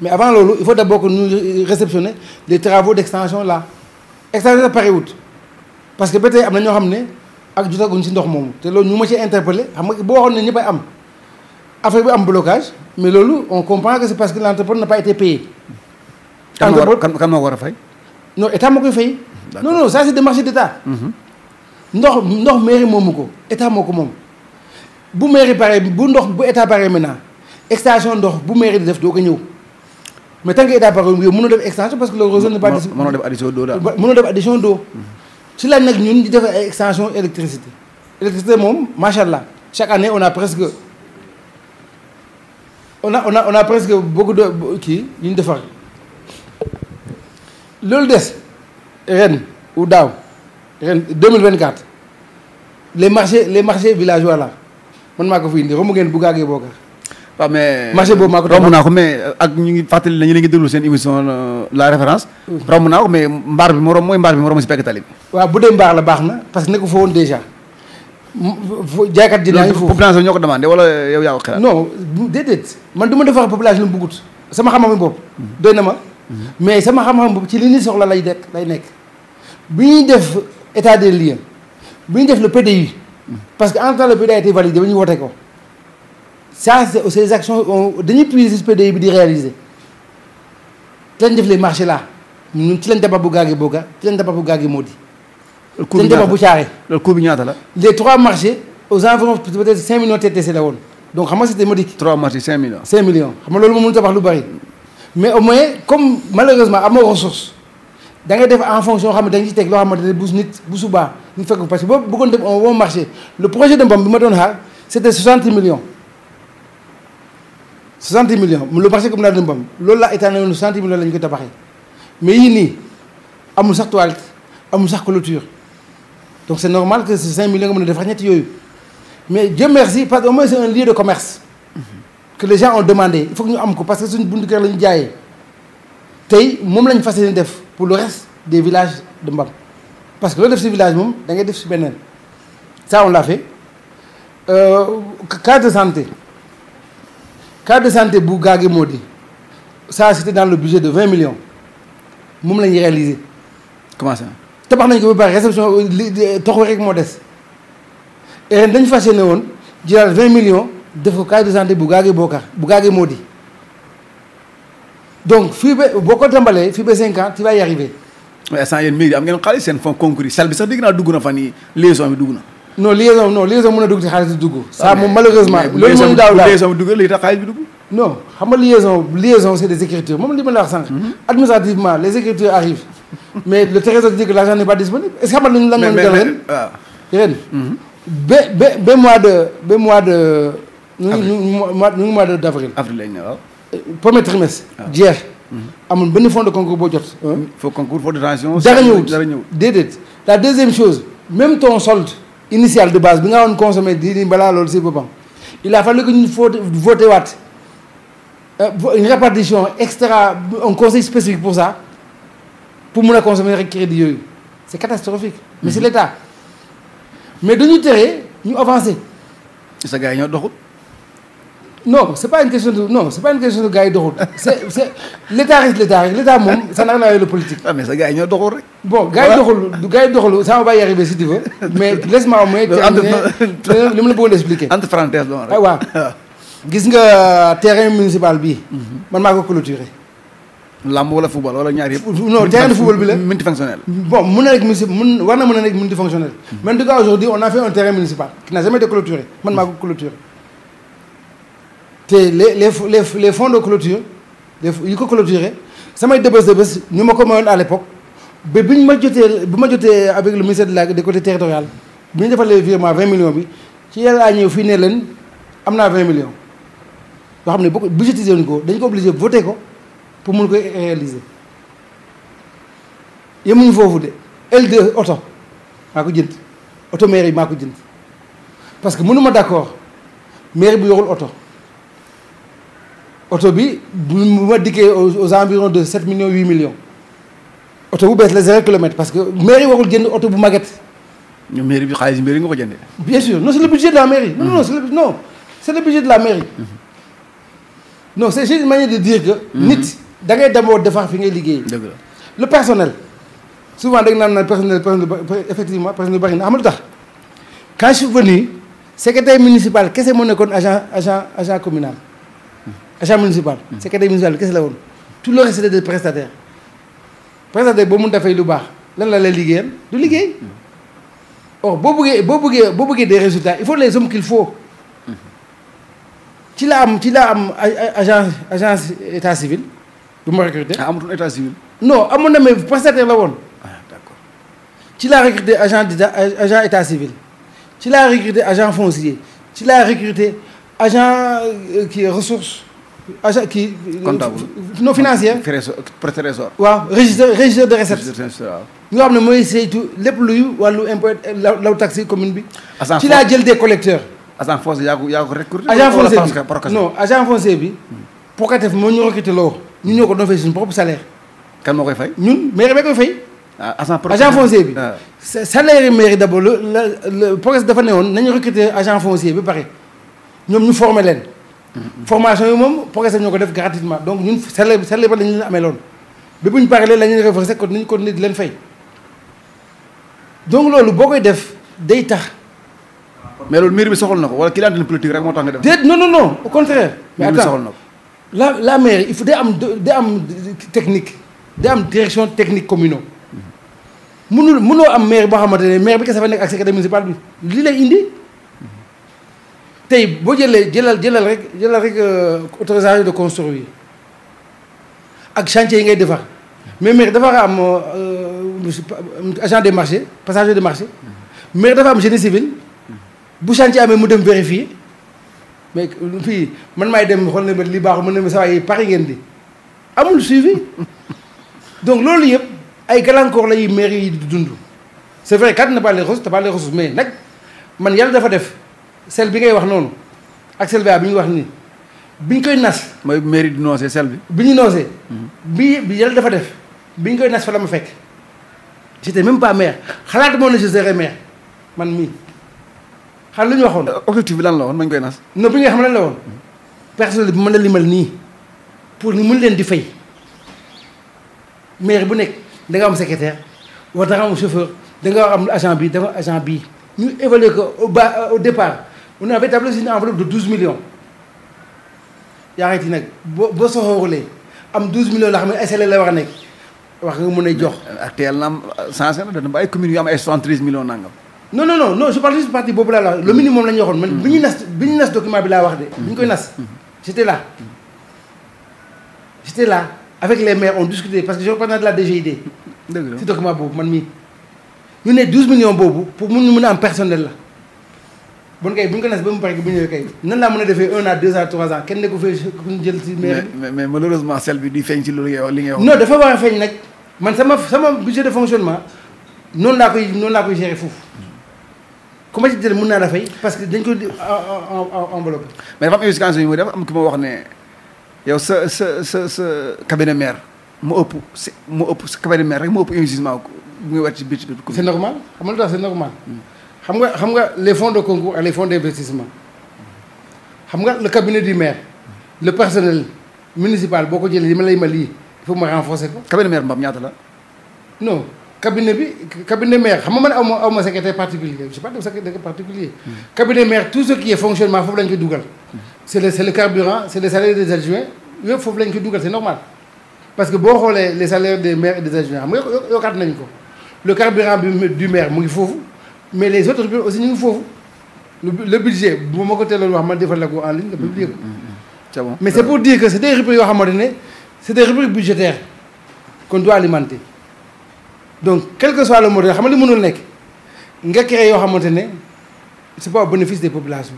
mais avant loolu il faut d'abord que ñu réceptionner les travaux d'extension là extension la parewut parce que ba tey am na ñoo xam ne ak jotaguñ ci ndox moomu te loolu ñu ma ci interpellé xam nga boo waxoon ne ñëppay am affaire bi am blocage mais loolu on comprend que c'est parce que l'entrepreneur n'a pas été payé. kan moo war a fay. non état moo koy fay. non ça c'est des marchés d'état. ndox mairie moomu ko état moo ko moom bu mairie pare bu état pare maintenant extension ndox bu mairie di def doo ko ñëw mais tant que état pare yow mënoo def extension parce que le réseau n'est pas. mënoo def addition d'eau daal. mënoo def addition d'eau. ci la nag ñun di def ay extension électricité moom macha allah chaque année on a presque beaucoup de kii yu ñu defar loolu des ren ou daaw ren 2024 les marchés villageois là man maa ko fi indi romb ngeen bu gaagee bookar waaw mais marché boobu maa ko romb naa ko mais ak ñu ngi fàttali nañu la ngi déglu seen émission la référence. romb naa ko mais mbaar bi morom mooy mbaar bi morom si pegg tali bi. waaw bu dee mbaar la baax na parce que nekk foo woon déjà jaaykat ji naa ngi foofu. population ñoo ko demandé wala yow yaa ko xalaat. non déedéet man du ma defar population lu mu bëggut sama xam-xam bopp doy na ma. mais sama xam-xam bopp ci li ni soxla lay nekk bi ñuy def état des lieux bi ñuy def le PDI. parce que en temps le PDI a été validé ba ñu wote ko ça c'est ces actions dañuy puiser ci PDI bi di réaliser ci lañ def les marchés là ñun ci lañ tabax bu gaagi booga ci lañ tabax bu gaagi moo di. ci lañ tabax bu caare. loolu coût bi ñaata la. les 3 marchés aux environs peut-être 5 millions TTC la woon donc xam nga c'était modique. 3 marchés 5 millions. 5 millions xam nga loolu moom mënut tabax lu bari mais au moins comme malheureusement amoo ressource da ngay def en fonction xam ne da nga ci teg loo xamante ne bu nit bu subaa ñu fekk parce que boo bëggoon dem au bon marché le projet de Mbam bi ma doon xaar c'était 60 millions. 60 millions le marché communal de Mbam loolu laa état ne woon 60 millions la ñu koy tabaxee mais yii nii amul sax toilette amul sax clôture donc c'est normal que ces 5 millions nga mën a defar ñetti yooyu mais Dieu merci parce que au moins c'est un lieu de commerce que les gens ont demandé il faut que ñu am ko parce que suñu buntu kër la ñu jaayee tey moom la ñu fas yéene def pour le reste des villages de Mbam parce que loolu def si village moom da ngay def si beneen ça on l'a fait case de santé bu gaagi moo di ça c'était dans le budget de 20 millions moom la ñuy réaliser. comment ça. tabax nañ ko ba pare réception toxu rek moo des et ren dañu fas yéene woon jëlaat 20 millions def ko case de santé bu gaagi bookar bu gaagi moo di donc fii ba boo ko tàmbalee fii ba 5 ans tu vas y arriver. mais instant yéen mairie am ngeen xaalis seen fonds concours yi salle bi sax dégg naa dugg na fan yii liaison bi dugg na. non liaison mën a dugg ci xaalis di dugg. ça moom malheureusement. loolu moom daaw liaison bi dugg léegi tax xaalis bi dugg. non xam nga liaison c'est des écritures moom li ma la wax sànq. administrativement les écritures arrivent mais le trésor dit que l'argent n'est pas disponible est-ce que xam nga lan la ñu ren ba mois de ñu ngi mois d'avril. avril lañ ne waaw. premier trimestre. jeex. amul benn fonds de concours boo jot. faut concours faut dotation. dara ñëwut déedéet. la deuxième chose même ton solde initial de base bi nga woon consommé di balaa loolu si boppam il a fallu que ñu voté waat une répartition extra un conseil spécifique pour ça pour mun a consommer rek crédit yooyu c'est catastrophique. mais c'est l'État mais dañu tere ñu avancer. sa gars yi ñoo doxul. non c'est pas une question de gars yi doxul c'est l'État reste l'État rek l'État moom ça n'a rien à voir le politique. ah mais sa gars yi ñoo doxul rek. bon gars yi doxul ça va y arriver si tu veux mais laisse-moi au moins terminer li ma la bëggoon expliquer. entre parenthèses la rek. waaw gis nga terrain municipal bii. man maa ko clôturé. lamb wala football wala ñaar yëpp. non terrain de football bi la. multifonctionnel. bon mun na nekk war na mën a nekk multifonctionnel. mais en tout cas aujourd'hui on a fait un terrain municipal qui n'a jamais été clôturé man maa ko clôturé. te les fonds de clôture yi ko clôturé samay dëbës ñu ma ko mayoon à l'époque ba bi ma jotee avec le ministère des côtés territorial bi ñu defalee virement 20 millions bi ci yàlla ñëw fii ne leen am naa 20 millions yoo xam ne boo ko budgétisé wuñ ko dañ ko obligé voter ko pour mun koy réaliser yemuñu foofu de L2 oto maa ko jënd oto mairie maa ko jënd parce que mënuma d'accord mairie bu yorul oto bi bu ma dikkee aux environs de 7 millions 8 millions oto bu bees la 0 kilomètre parce que mairie warul jënd oto bu màgget. ñu mairie bi xaalis mairie nga ko jëndee. bien sûr non c'est le budget de la mairie. non c'est le budget de la mairie. non c'est juste une manière de dire que. nit da ngay demoo defar fi ngay liggéey. dëgg la le personnel souvent da nga naan personnel effectivement personnel bari na xam nga lu tax quand je suis venu secrétaire municipal kese moo nekkoon agent communal. agent municipal. secrétaire municipal kese la woon. tout le reste c'était des prestataires. prestataire boo mun dafay lu baax lan la lay liggéeyal du liggéey. or boo bëggee des résultats il faut les hommes qu'il faut. ci la am agence état civil bu ma recruté. ah amatul état civil. non amoon na mais prestataire la woon. ah d'accord. ci laa recruté agent état civil. ci laa recruté agent foncier. ci laa recruté agent kii ressources. agent kii. comptable non financier. trésor. waaw régisseur de recette. waaw. ñoo xam ne mooy saytu lépp luy wàllu impôt law taxe commune bi. agent ci laa jël des collecteurs. agent foncier yaa ko recruté. agent foncier bi non agent foncier bi. Procatef moo ñu recruté loo ñu ñoo ko doon fay suñu propre salaire. kan moo koy fay. ñun mairie ba koy fay. agent foncier bi. salaire mairie d'abord le Procatef dafa ne woon nañu recruter agent foncier bi pare ñoom ñu former leen. formation yi moom Procatef ñoo ko def gratuitement donc ñun salaire ba lañu leen amee loon ba bu ñu paree leen la ñuy reversé kon nañu continuer di leen fay donc loolu boo koy def day tax. mais loolu mairie bi soxal na ko wala clientèle politique rek moo tax nga def. déet non au contraire. mais mairie bi soxal na ko. la mairie il faut day am technique day am direction technique communaux mënoo am maire boo xamante ne maire bi kese fa nekk ak secrétaire municipal bi li lay indi tey boo jëlal rek autorisation de construire ak chantier yi ngay defar mais maire dafa am agent des marchés passager de marché maire dafa am génie civil bu chantier amee mu dem vérifier mais fii man maay dem xool ne ma li baaxul mën na ma saa yi pari ngeen di amul suivi donc loolu yëpp ay gàllankoor la yi maire yi di dund c'est vrai kat na pas les ressources mais nag man yàlla dafa def sel bi ngay wax noonu ak Selva bi ñu wax nii bi ñu koy nas. mooy mairie di noosee sel bi. bi ñu noosee. bi yàlla dafa def bi ñu koy nas fa la ma fekk j'étais même pas maire xalaat moo ne je serais maire man mii xam lu ñu waxoon. objectif bi lan la woon mañ koy nas. non bi nga xam lan la woon personnel bi mën na limal nii pour ñu mën leen di fay maire bu nekk da nga am secrétaire wala da nga am chauffeur da nga am agent bi da nga agent bii ñu évaluer ko au départ on avait établi une enveloppe de 12 millions yaa ngi ci nag boo soxorulee am 12 millions la xam ne ay salaire la war a nekk wax nga mën a jox. actuellement am changé na dana ba ay communes yu am ay 73 millions nangam. non je parle juste partie boobu laa la wax le minimum la ñu waxoon man bi ñu nas document bi laa wax de bi ñu koy nas j'étais là avec les maires on discutait parce que je représente la DGID dëgg la ci document boobu man mii ñu ne 12 millions boobu pour mun a am personnel la bon kay bu ñu ko nas ba mu pare bu ñëwee kay nan laa mën a defee 1 an 2 ans 3 ans kenn ne ko fee ku ñu jël ci maire mais malheureusement sel bi di feeñ ci loolu li ngay wax. non dafa war a feeñ nag man sama budget de fonctionnement noonu laa koy gérer foofu ku ma ci jël mën naa la fay parce que dañ ko enveloppe. mais dafa am investigation yu muy def am ki ma wax ne yow sa cabinet maire mu ëpp sa cabinet maire rek mu ëpp investissement bu ngay war ci biir. c'est normal xam nga lu tax c'est normal. xam nga les fonds de concours et les fonds d'investissement xam nga le cabinet du maire le personnel municipal boo ko jëlee li ma lay ma lii il faut ma renforcer ko. cabinet maire Mbam ñaata la. non cabinet maire xam nga man aw ma secrétaire particulier je sais pas de secrétaire particulier. cabinet maire tout ce qui est fonctionnement foofu lañ koy dugal. c'est le carburant c'est les salaires des adjoints yëpp foofu lañ koy dugal c'est normal parce que boo xoolee les salaires des maires et des adjoints xam nga yokkaat nañ ko le carburant du maire mu ngi foofu. mais les autres rubriques aussi ñu ngi foofu le budget bu ma ko teeloon wax man defal la ko en ligne nga publier ko. c'est bon mais c'est pour dire que c'est des rubriques yoo xamante ne c'est des rubriques budgétaires qu'on doit alimenter donc quel que soit le modèle xam nga li mënul nekk nga créé yoo xamante ne c'est pas au bénéfice des populations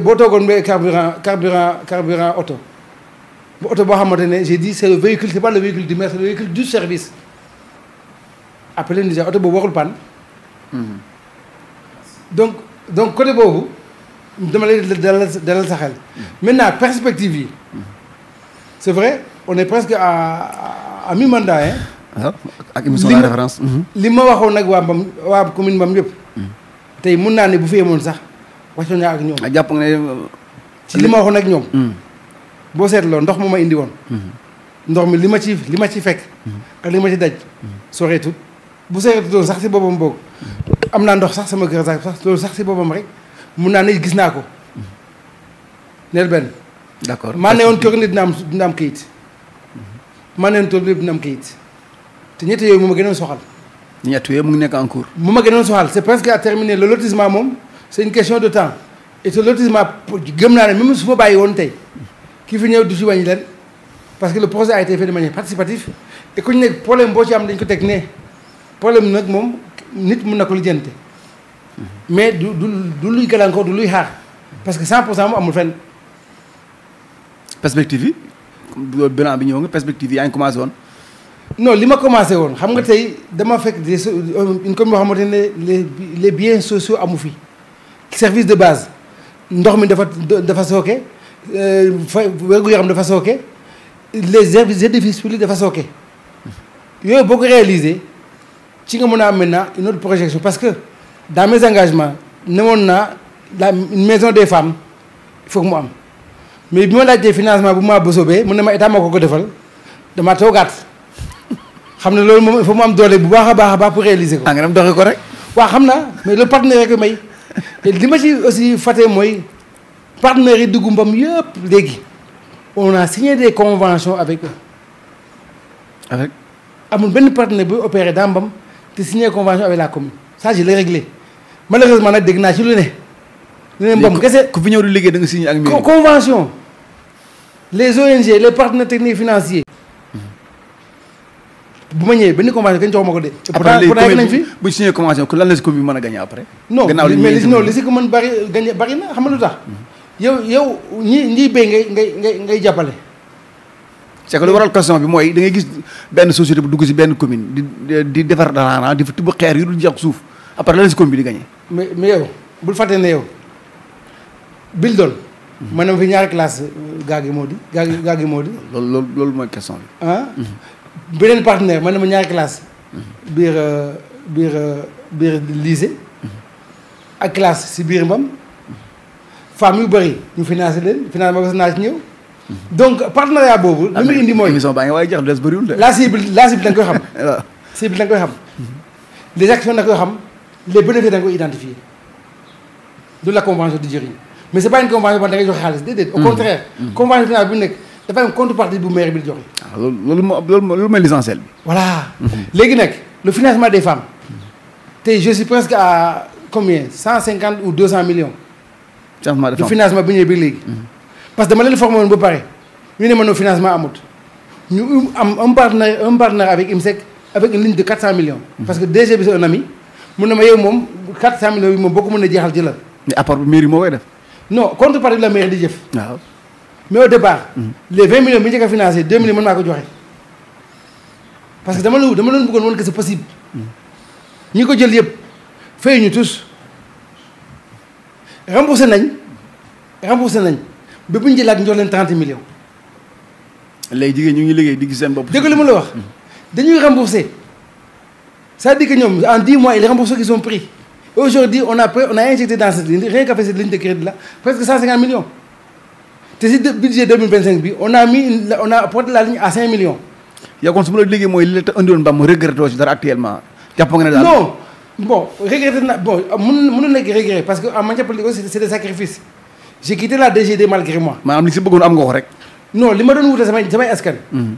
boo toogoon ba carburant oto bu oto boo xamante ne j'ai dit c'est le véhicule c'est pas le véhicule du maire c'est le véhicule du service. appelé ni oto boobu waxul panne donc côté boobu dama lay dalal sa xel maintenant perspective yi c'est vrai on est presque à mi-mandat hein ak émission la référence li ma waxoon nag waa commune Mbam yëpp tey mun naa ne bu fi yemoon sax wàccoon naa ak ñoom jàpp nga ne ci li ma waxoon ak ñoom boo seetloo ndox moo ma indi woon ndox mi li ma ci fekk ak li ma ci daj soreetut bu seetlu doon sax si boppam boog am naa ndox sax sama kër sax loolu sax si boppam rek mun naa ne gis naa ko neel benn. d'accord maa ne woon kër ne dina am kayit maa ne woon tool bi dina am kayit te ñett yooyu mu ma gënoon soxal. ñett yooyu mu ngi nekk en cours. mu ma gënoon soxal c'est presque à terminer le lotissement moom c'est une question de temps et ce lotissement gëm naa ne même su ma bàyyi woon tey ki fi ñëw du si wàññi leen parce que le projet a été fait de manière participative et ku ñu nekk problème boo ci am dañ ko teg ne. problème nag moom nit mun na ko lijjante mais du luy gàllankoor du luy xaar parce que 100% mu amul fenn. perspective yi bilan bi ñëw nga perspective yi yaa ngi commencé woon. non li ma commencé woon xam nga tey dama fekk une commune boo xamante ne les biens sociaux amu fi service de base ndox mi dafa sooke wér-gu-yaram dafa sooke les édifices publics dafa sooke yooyu boo ko réaliser ci nga mën a am maintenant une autre projection parce que dans mes engagements ne woon naa une maison des femmes il faut que mu am mais bi ma laajtee financement bu ma bosobee mun na ma état moo ko defal dama toogaat xam ne loolu moom il faut mu am doole bu baax a baax pour réaliser ko. nga dem doxee ko rek. waaw xam naa mais le partenaire rek may te li ma ci aussi fàtte mooy partenaires yi dugg mbam yëpp léegi on a signé des conventions avec eux. avec amul benn partenaire bu opéré dans mbam te signé convention avec la commune ça je l'ai réglé malheureusement nag dégg naa ci lu ne. lu ne mbam kese ku fi ñëw di liggéey da nga signé ak mairie. convention les ONG les partenaires techniques financiers. bu ma ñëwee benn convention kenn jox ma ko de. après léegi nañ fi bu ñu signé convention lan la si commune bi mën a gagné après. non mais non li si ko mën bari gagné bari na xam nga lu tax. yow ñi béy ngay jàppale. c'est que lu waral question bi mooy da ngay gis benn société bu dugg si benn commune di defar dara di fa tibb xeer yu dul jeex suuf après lan la si commune bi di gagné. mais yow bul fàtte ne yow Bildon. man na fi ñaari classe gaa gi moo di. loolu mooy question bi. beneen partenaire man na ma ñaari classe biir lycée ak classe si biir mbam femmes yu bëri ñu financé leen financement bas naa ci ñëw donc partenariat boobu li muy indi mooy émission baa ngi waaye jeex des bëriwul de la cible da nga koy xam waaw cible da nga koy xam les actions da nga koy xam les bénéfices da nga koy identifier du la convention di jëriñ mais c'est pas une convention ba da ngay joxe xaalis déedéet au contraire convention finale bu nekk dafa am contrepartie bu maire bi di joxe. loolu mooy l'essentiel bi. voilà léegi nag le financement des femmes tey je suis presque à combien 150 ou 200 millions. de financement bi ñëwee bi léegi. parce que dama leen formé woon ba pare ñu ne ma no financement amut ñu am un partenaire avec IMSEC avec une ligne de 400 millions. parce que DG bi c'est un ami mun na ma yow moom 400 millions yi moom boo ko mën a jeexal ci la. mais apport bi mairie moo koy def. non contrepartie la mairie di jëf. waaw. mais au départ. les 20 millions bi ñu njëkk a financé 2 millions mën naa ko joxe parce que dama leen bëggoon woon que c'est possible. ñi ko jël yëpp fay ñu tous remboursé nañ ba bu ñu jëlaat ñu jox leen 30 millions. léegi jigéen ñu ngi liggéey di gis seen bopp. dégg li ma la wax dañuy remboursé c'est-à-dire que ñoom en 10 mois ils remboursent ce qu'ils ont pris aujourd'hui on a injecté dans cette ligne rien qu'à cette ligne de crédit là presque 150 millions. te si budget 2025 bi on a apporté la ligne à 5 millions. yow kon su ma la liggéey mooy li la tax andiwoon mbam regretté ci dara actuellement. jàpp nga ne daal non bon regretté na bon mënu nekk regret parce que en matière politique aussi c'est des sacrifices j'ai quitté la DGD malgré moi. maanaam li si bëggoon am nga ko rek. non li ma doon wute samay askan.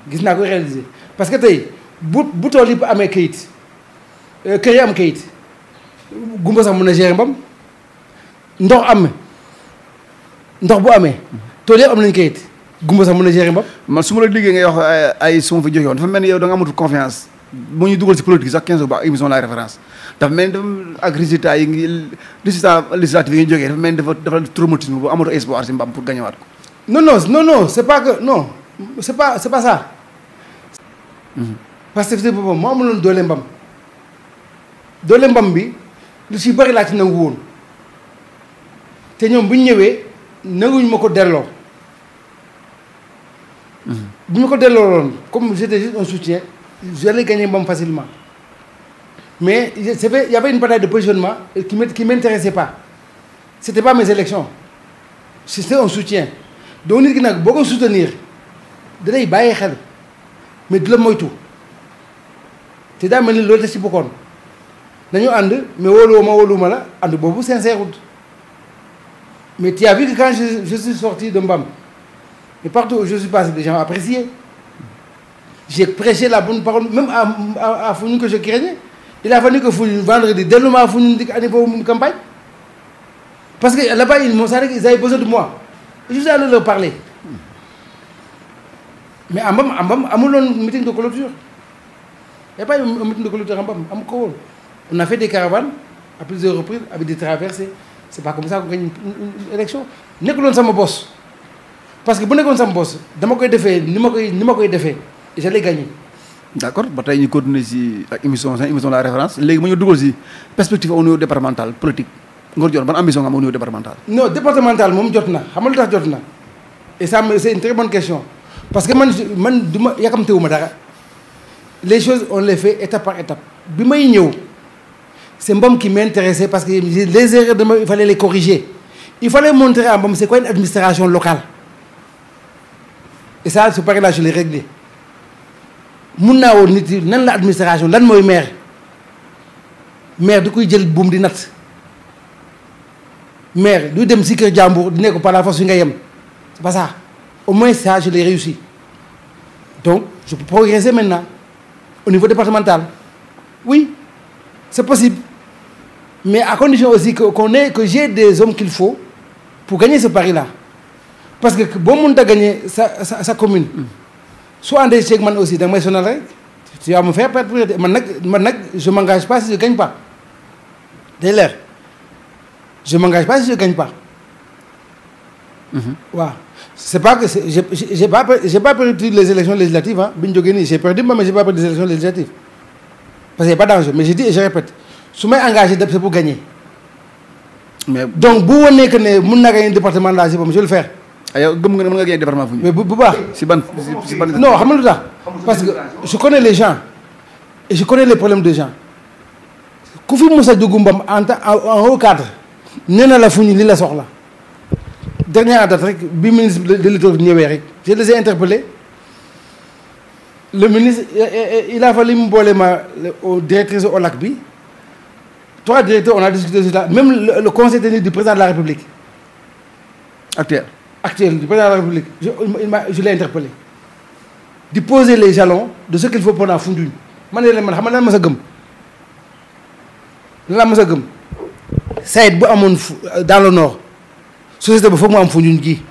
gis naa ko réaliser parce que tey bu tool yi amee kayit kër yi am kayit gumba sax mën a gérer mbam ndox bu amee. tool yëpp am nañu kayit gumba sax mën a gérer mbam. man su ma la liggéey ngay wax ay su ma fa joxe woon dafa mel ni yow da nga amatul confiance moo ñu dugal si politique sax 15 ba émission la référence dafa mel ni dafa ak résultat législatif yi nga jógee dafa mel ni dafa traumatisme bu amatul espoir si mbam pour gagner waat ko. non c'est pas que non c'est pas ça. parce que c'est boobu moo amuloon doole mbam bi lu si bëri laa ci nangu woon te ñoom bu ñu ñëwee nanguñu ma ko delloo. bu ñu ko delloo loon comme j'étais juste un soutien j'allais gagner mbam facilement mais il y avait une bataille de positionnement qui m'intéressait pas c'était pas mes élections c'était un soutien donc nit ki nag boo ko soutenir dalay bàyyi xel mais du la moytu te daa mel ni loolu te si bokkoon dañu ànd mais wóoluwuma la ànd boobu sincère wut mais tu as vu que quand je suis sorti de Mbam et partout où je suis passé les gens appréciaient j'ai prêché la bonne parole même à Foundiougne que je craignais il a fallu que Foundiougne vendredi dellu ma Foundiougne di année boobu campagne parce que là-bas ils m'ont dit qu'ils avaient besoin de moi et je suis allé leur parler mais à Mbam amuloon meeting de clôture il n'y a pas eu un meeting de clôture à Mbam amu ko woon on a fait des caravanes à plusieurs reprises avec des traversées c'est pas comme ça qu'on gagne une élection nekkuloon sama boss parce que bu nekkoon sama boss dama koy defee ni ma koy defee et j'allais gagner. d'accord ba tey ñu continuer si ak émission la référence léegi ma ñu dugal si perspective au niveau départemental politique Ngor Dione ban ambition nga am au niveau départemental. non départemental moom jot na xam nga lu tax jot na et ça c'est une très bonne question parce que man du ma yàkkamtewuma dara les choses on les fait étape par étape bi may ñëw c'est Mbom qui m'intéressait parce que les erreurs de Mbom il fallait les corriger il fallait montrer à Mbom c'est quoi une administration locale et ça ce pari-là je l'ai réglé mun naa woon nit yi nan la administration lan mooy maire du koy jël buum di natt maire du dem si kër jàmbur di ne ko par la force fi nga yem c'est pas ça au moins ça je l'ai réussi donc je peux progresser maintenant au niveau départemental oui c'est possible mais à condition aussi que j'ai des hommes qu'il faut pour gagner ce pari-là parce que boo mënut a gagner sa commune soo àndee ceeg man aussi da nga may sonal rek tu vas me faire perdre priorité man nag je m'engage pas si je gagne pas day leer je m'engage pas si je gagne pas waaw c'est pas que j'ai pas perdu les élections législatives bi ñu jógee nii j'ai perdu mais j'ai pas perdu les élections législatives parce qu'il y a pas d'enjeu mais je dis et je répète su may engagé def c'est pour gagner mais donc bu wonee que ne mun naa gagner département là je vais le faire. yow gëm nga ne mën nga gagner département Foundiougne. mais bu baax. si ban. non xam nga lu tax parce que je connais les gens et je connais les problèmes des gens ku fi mos a dugg Mbam en haut cadre nee na la Foundiougne li la soxla dernière date rek bi ministre de l'État ñëwee rek je les ai interpellés le ministre il a fallu mu boole ma au directrice OLAC bi 3 directeurs on a discuté de ça même le conseil technique du président de la République actuel du président de la République je l'ai interpellé di poser les jalons de ce qu'il faut prendre à Foundiougne man ne leen man xam nga lan ma sa gëm lan la ma sa gëm SAED bu amoon dans le nord société ba foog mu am Foundiougne gi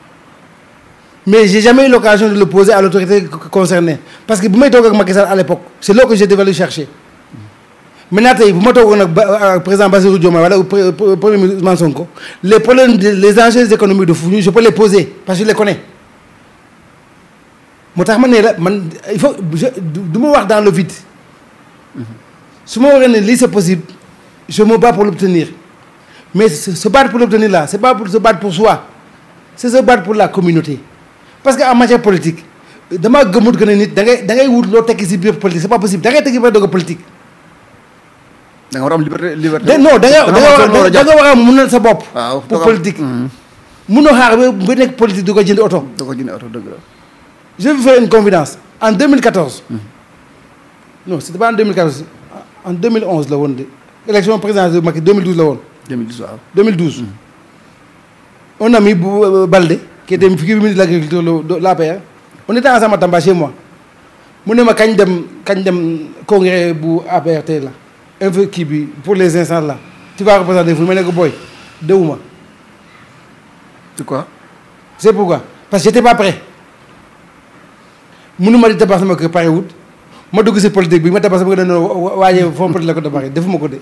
mais j'ai jamais eu l'occasion de le poser à l'autorité concernée parce que bu may toog ak Macky Sall à l'époque c'est là que j'ai devais le chercher maintenant tey bu ma toogoon ak président Bassirou Diomaye wala premier ministre Ousmane Sonko les problèmes les enjeux économiques de Foundiougne je peux les poser parce que je les connais moo tax ma ne la man il faut du ma wax dans le vide su ma waxee ne lii c'est possible je me bats pour l'obtenir mais se battre pour l'obtenir là c'est pas pour se battre pour soi c'est se battre pour la communauté parce que en matière politique damaa gëmut que ne nit da ngay wut loo tekki si biir politique c'est pas possible da ngay tekki ba doog a politique. da nga war a am liberté. non da nga war a munal sa bopp. waaw pour politique. munoo xaar ba nekk politique du ko jënd oto. du ko jënd oto dëgg la. je vais vous faire une confidence en 2014. non c'était pas en 2014 en 2011 la woon de élection présidentielle de Macky 2012 la woon. 2012 waaw 2012. un ami bu Balde qui était ministre de l'agriculture de l'APR on était ensemble à Tamba chez moi mu ne ma kañ dem congrès bu APR tey la info kii bi pour les instants là tu vas représenter fu ma ne ko booy dewuma. c'est quoi. c'est pourquoi parce que j'étais pas prêt mënu ma di tabax sama kër pare wut ma dugg si politique bi ma tabax sama kër dañoo waaye fond politique la ko tabaxee defuma ko de.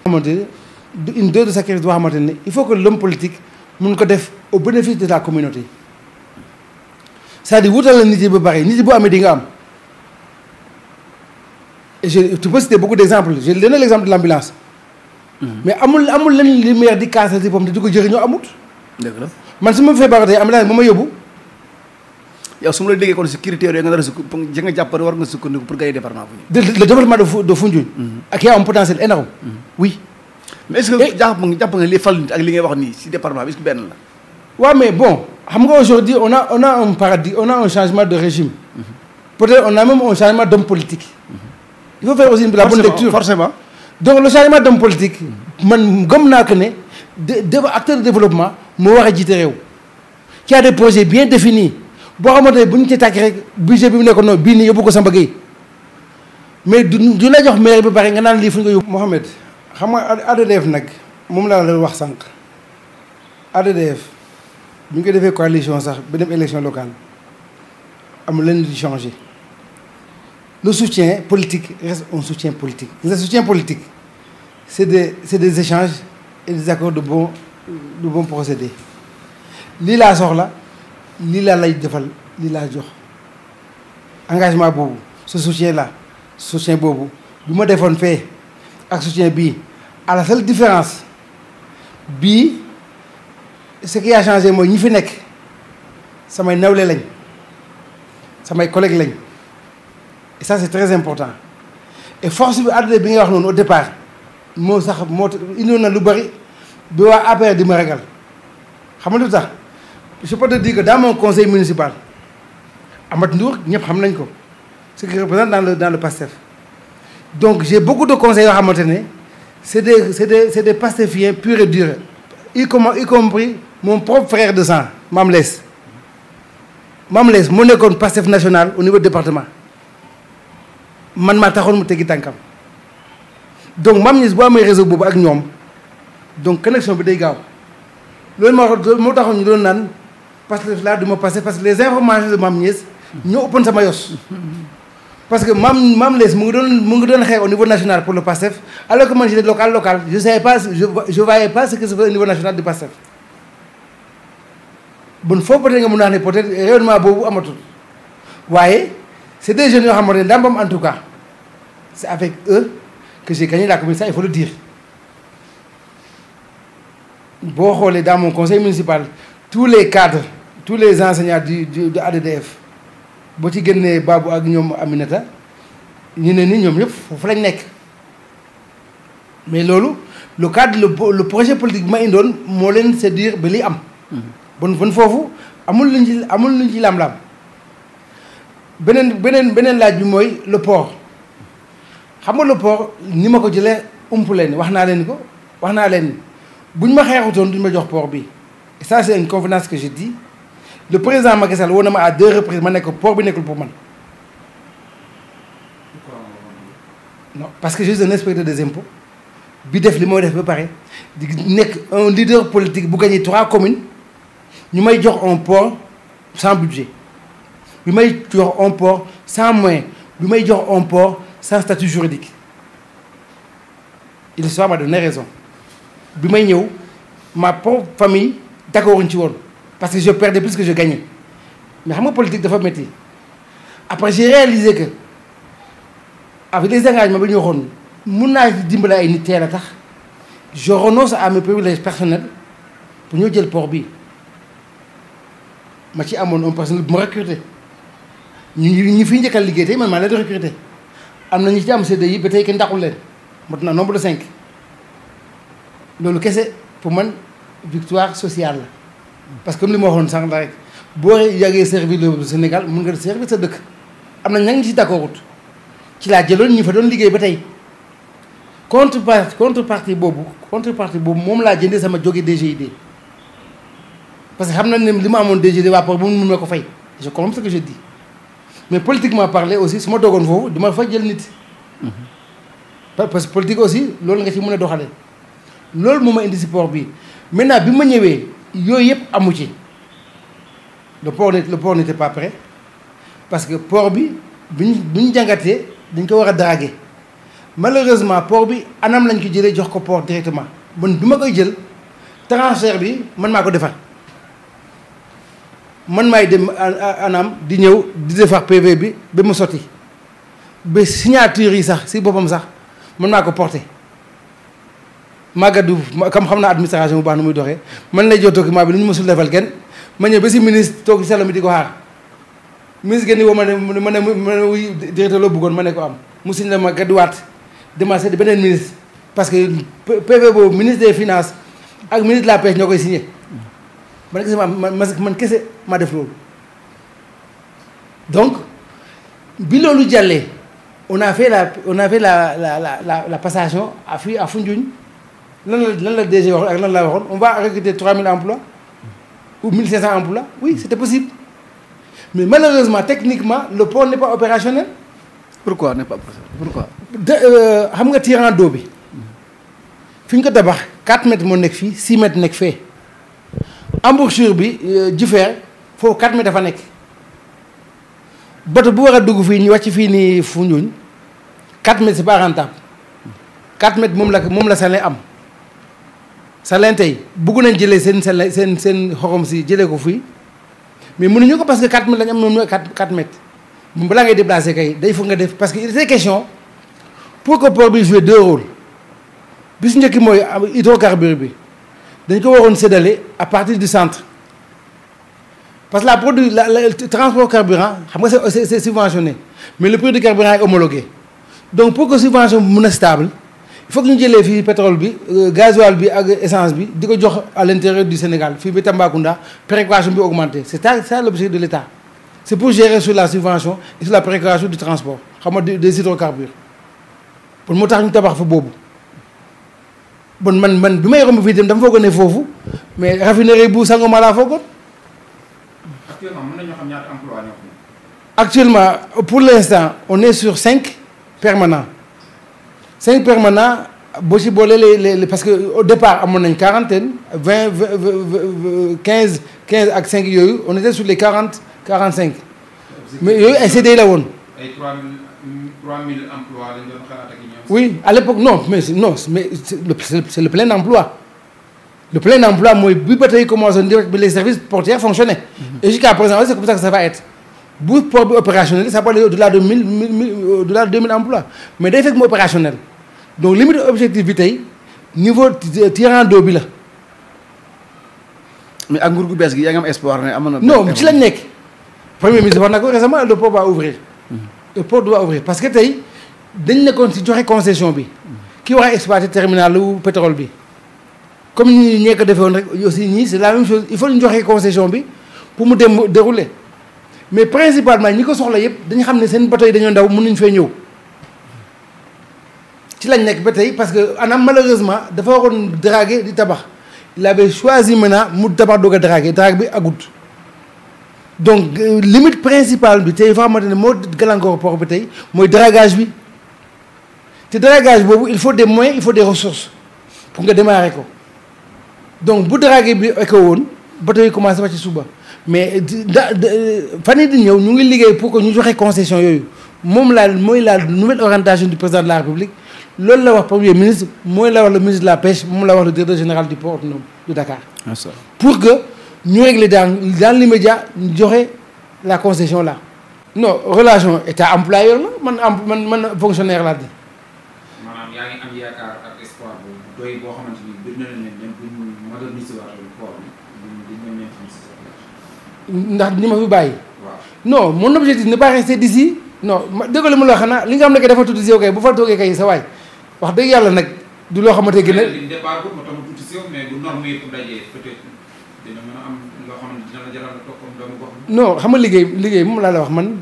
xamante une dose de sacrifice boo xamante ne il faut que l'homme politique mun ko def au bénéfice de la communauté c'est-à-dire wutal la nit yi ba bari nit yi bu amee di nga am et tu peux citer beaucoup d'exemples j'ai donné l'exemple de l'ambulance mais amul len li maire di kaasal si boppam te di ko jëriñoo amut. dëgg la man su ma feebaratee ambulance ba ma yóbbu. yow su ma la déggee kon si critères yooyu nga nar a nga jàpp war nga sukkandiku pour gagner département Foundiougne. le développement de Foundiougne. ak yaa am potentiel énorme oui. mais est-ce que jàpp nga li fal nit ak li ngay wax nii si département bi est-ce que benn la. waaw mais bon xam nga aujourd'hui on a un paradigme on a un changement de régime. peut-être on a même un changement d'homme politique. il faut faire aussi la bonne lecture forcément. donc le changement d'homme politique man gëm naa que ne acteur de développement moo war a jiite réew. qui a des projets bien définis boo xamante ne bu ñu ci tàkk rek budget bi mu nekkoon noonu bii nii yóbbu ko Samba Gueye mais du la jox maire bi bari nga naan lii fu ñu ko yóbbu. Mohamed xam nga ADDF nag moom laa la wax sànq ADDF bu ñu ko defee coalition sax ba dem élection locale amul lenn di changer le soutien politique reste un soutien politique. le soutien politique c'est des échanges et des accords de bon procédé lii laa soxla lii laa lay defal lii laa jox engagement boobu ce soutien là soutien boobu bu ma defoon fee ak soutien bii à la seule différence bii ce qui a changé mooy ñi fi nekk samay nawle lañ samay collègues lañ et ça c'est très important et force bi àdduna bi nga wax noonu au départ moo indoon na lu bari bi waa APR di ma ragal xam nga lu tax je peux te dire que dans mon conseil municipal Amath Ndour ñëpp xam nañ ko ce qui représente dans le PASTEF donc j'ai beaucoup de conseils yoo xamante ne c'est des pastéfiens purs et durs y compris mon propre frère de sang Mame Less moo nekkoon PASTEF national au niveau du département man maa taxoon mu teggi tànkam donc Mame Niass boo amee réseau boobu ak ñoom donc connexion bi day gaaw loolu moo taxoon ñu doon naan PASTEF laa du ma passé parce que les informations de Mame Niass ñoo ëppoon sama yos parce que Mame Less mu ngi doon xeex au niveau national pour le PASTEF alors que man j'étais local je savais pas je voyais pas ce que se fait au niveau national du PASTEF bon foofu peut-être nga mun a wax ne peut-être rayonnement boobu amatul waaye c'est des jeunes yoo xamante ne ndàmbam en tout cas c'est avec eux que j'ai gagné la commune, ça il faut le dire. Boo xoolee dans mon conseil municipal tous les cadres tous les enseignants de ADDF boo ci génnee Babou ak ñoom Aminata ñu ne ni ñoom ñëpp foofu lañ nekk mais loolu le cadre le projet politique bi ma indoon moo leen séduire ba li am. bon foofu amul luñ ci lam-lam beneen laaj bi mooy le port xam nga le port ni ma ko jëlee ump leen wax naa leen bu ñu ma xeexutoon duñ ma jox port bi et ça c'est une convenance que j'ai dit le président Macky Sall woo na ma à 2 reprises ma nekk port bi nekkul pour man non parce que je suis un inspecteur des impôts bi def li mooy def ba pare di nekk un leader politique bu gagné 3 communes ñu may jox un port sans budget bi may jox un port sans moyen bi may jox un port sans statut juridique l'histoire m'a donné raison bi may ñëw ma propre famille d'accord uñ ci woon parce que je perdais plus que je gagnais mais xam nga politique dafa métti après j'ai réalisé que avec les engagements bi ñu waxoon mun naa dimbale ay nit teel a tax je renonce à mes privilèges personnels pour ñoo jël port bi ma ci amoon un personnel bu ma recruté ñu fi njëkkal liggéey tey man maa leen di recruté am na ñu ci am CDI ba tey kenn dàqul leen mot na nombre de 5 loolu kese pour man victoire sociale la parce que comme li ma waxoon sànq la rek boo yàggee servir le Sénégal mun nga servir sa dëkk am na ña ngi ci d'accordut ci laa jëloon ñi fa doon liggéey ba tey contrepartie boobu moom laa jëndee sama jóge DGID parce que xam na ne li ma amoon DGID waa port bu mun ma ko fay je comprends ce que je dis mais politiquement parler aussi su ma dogoon foofu duma fa jël nit parce que politique aussi loolu nga ci mën a doxalee loolu moo ma indi si port bi maintenant bi ma ñëwee yooyu yëpp amu ci le port n'était pas prêt parce que port bi bi ñu jàngatee dañ ko war a draguer malheureusement port bi anam lañ ko jëlee jox ko port directement bon bi ma koy jël transfert bi man maa ko defar man maay dem anam di ñëw di defar PV bi ba mu sotti ba signature yi sax si boppam sax man maa ko porté Magadou comme xam naa administration bu baax nu muy doxee man lay jot document bi lu ñu mësul defal kenn ma ñëw ba si ministre toog si salon bi di ko xaar ministre gën di woo ma ne wuy directeur loo bëggoon ma ne ko am mu signé la ma gadduwaat demancé di beneen ministre parce que PV boobu ministre des finances ak ministre de la pêche ñoo koy signé man kese maa def loolu donc bi loolu jàllee on a fait la passation à Foundiougne lan la DG waxoon ak lan laa waxoon on va recruter 3000 emplois ou 1500 emplois oui c'était possible mais malheureusement techniquement le port n'est pas opérationnel. Pourquoi n'est pas opérationnel? Pourquoi? xam nga tirant d'eau bi fi ñu ko tabax 4 mètres moo nekk fii 6 mètres nekk fee embouchure bi Jifeer foofu 4 mètres dafa nekk bateau bu war a dugg fii ñu wàcc fii nii Foundiougne 4 mètres c'est pas rentable 4 mètres moom la Salin am Salin tey bugg nañ jëlee seen xorom si jëlee ko fii mais mënuñu ko parce que 4 mètres lañ am noonu 4 mètres moom balaa ngay déplacer kay day foog nga def parce que il était question pour que port bi jouer 2 rôles bis njëkk mooy hydrocarbure bi dañ ko waroon séddale à partir du centre parce que le transport carburant xam nga c'est subventionné mais le prix du carburant est homologué donc pour que subvention bi mën a stable il faut que ñu jëlee fii pétrole bi gasoil bi ak essence bi di ko jox à l'intérieur du Sénégal fii ba Tambacounda péréquation bi augmenté c'est ça l'objectif de l'État c'est pour gérer sur la subvention et sur la péréquation du transport xam nga des hydrocarbures pour moo tax ñu tabax fa boobu bon man bi may romb fii dem dama foogoon ne foofu mais raffinerie bu Sangomar laa foogoon. Actuellement mën nañoo xam ñaata emploi ñoo ko. Actuellement pour l'instant on est sur 5 permanents 5 permanents boo ci boole les parce que au départ amoon nañ quarantaine 20 15 ak 5 yooyu on était sur les 40 45 mais yooyu ay CDI la woon. ay 3000 emplois lañ doon xalaat ak ñoom. oui à l'époque non mais c'est le plein emploi. Le plein emploi mooy bi ba tey commencé direct bi les services portuaires fonctionnaient. Et jusqu'à présent c'est comme ça que ça va être. bu port bi opérationnel ça peut aller au-delà de 2000 emplois mais day fekk mu opérationnel donc limite objectif bi tey niveau tirant d'eau bi la. mais ak nguur gu bees gi yaa ngi am espoir ne am na. non ci lañ nekk. premier ministre wax na ko récemment le port va ouvrir. Le port doit ouvrir parce que tey dañ nekkoon ci joxe concession bi. ki war a exploiter terminal lu pétrole bi. comme ni ñu ko defee woon rek aussi ñii c'est la même chose il faut ñu joxe concession bi pour mu dem dérouler mais principalement ñi ko soxla yëpp dañu xam ne seen bateau yi dañoo ndaw mën nañu fee ñëw ci lañ nekk ba tey parce que anam malheureusement dafa waroon draguer di tabax il avait choisi maintenant mu tabax doog a drague bi agut donc limite principale bi tey fa xamante ne moo gàllankoor port bi tey mooy dragage bi te dragage boobu il faut des moyens il faut des ressources pour nga démarrer ko donc bu draguer bi éco woon bateau yi commencé fa ci suba mais fan yii di ñëw ñu ngi liggéey pour que ñu joxe concession yooyu moom mooy la nouvelle orientation du président de la République loolu la wax premier ministre mooy la wax le ministre de la pêche moom la wax le directeur général du port autonome de Dakar. pour que ñu régler dans l'immédiat ñu joxe la concession là. non relation état employeur la man fonctionnaire laa di. maanaam yaa ngi am yaakaar ak espoir bu doy boo xamante ni dina leen dem bu ñu moderniser waat port bi dina leen xam si ndax ni ma fi bàyyi. waaw non mon objectif n'est pas rester d'ici non dégg nga la xanaa li nga xam ne dafa tuuti si yow kay bu fa toogee kay sa waay wax dëgg yàlla nag du loo xamante gën a. li départ bu ma tamu tuuti si yow mais bu norme yëpp dajee peut-être dina mën a am loo xam ne dina la jaral toog comme doomu gox. non xam nga liggéey moom laa la wax man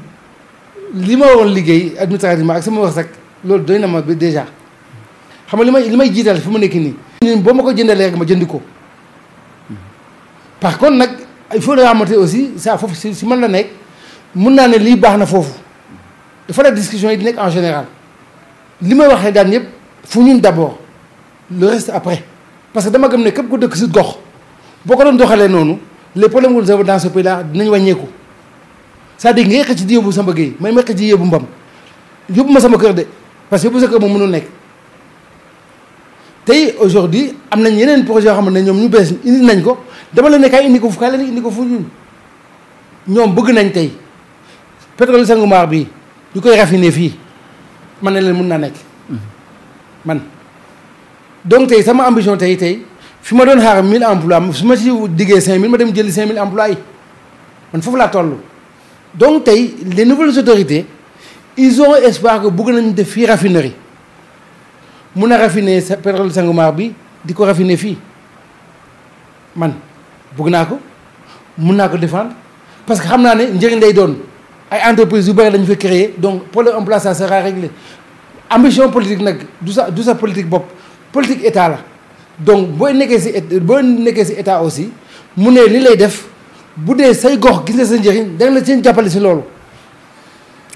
li ma waroon liggéey administrativement ak sama wax rek loolu doy na ma ba déjà xam nga li may jiital fi mu nekk nii. boo ma ko jëndalee rek ma jëndi ko par contre nag il faut remonter aussi ça foofu si man la nekk mun naa ne lii baax na foofu dafa la discussion yi di nekk en général li may waxee daan yëpp fu ñun d'abord le reste après parce que dama gëm ne képp ku dëkk si gox boo ko doon doxalee noonu les problèmes que nous avons dans ce pays là dinañ wàññeeku c'est-à-dire nga yëkk ci di yóbbu sama géey may ma yëkk ci yóbbu mbam yóbbu ma sama kër de parce que yóbbu sa kër moom mënul nekk tey aujourd'hui am nañ yeneen projet yoo xam ne ñoom ñu bees indi nañ ko dama la ne kaay indi ko fu kaay la indi ko fu ñun ñoom bëgg nañ tey pétrole Sangomar bi ñu koy raffiner fii man ne leen mën naa nekk man donc tey sama ambition tey fi ma doon xaar 1000 emplois su ma ci diggee 5000 ma dem jëli 5000 emplois yi man foofu laa toll donc tey les nouvelles autorités ils ont espoir que bëgg nañ def fii raffinerie mun a raffiner sa pétrole Sangomar bi di ko raffiner fii man bëgg naa ko mun naa ko défendre parce que xam naa ne njëriñ lay doon ay entreprises yu bëri dañu fa créer donc pour le emploi ça sera réglé ambition politique nag du sa politique bopp politique état la donc boo nekkee si état aussi mu ne li lay def bu dee say gox gis nga sa njëriñ da nga la seen jàppale si loolu.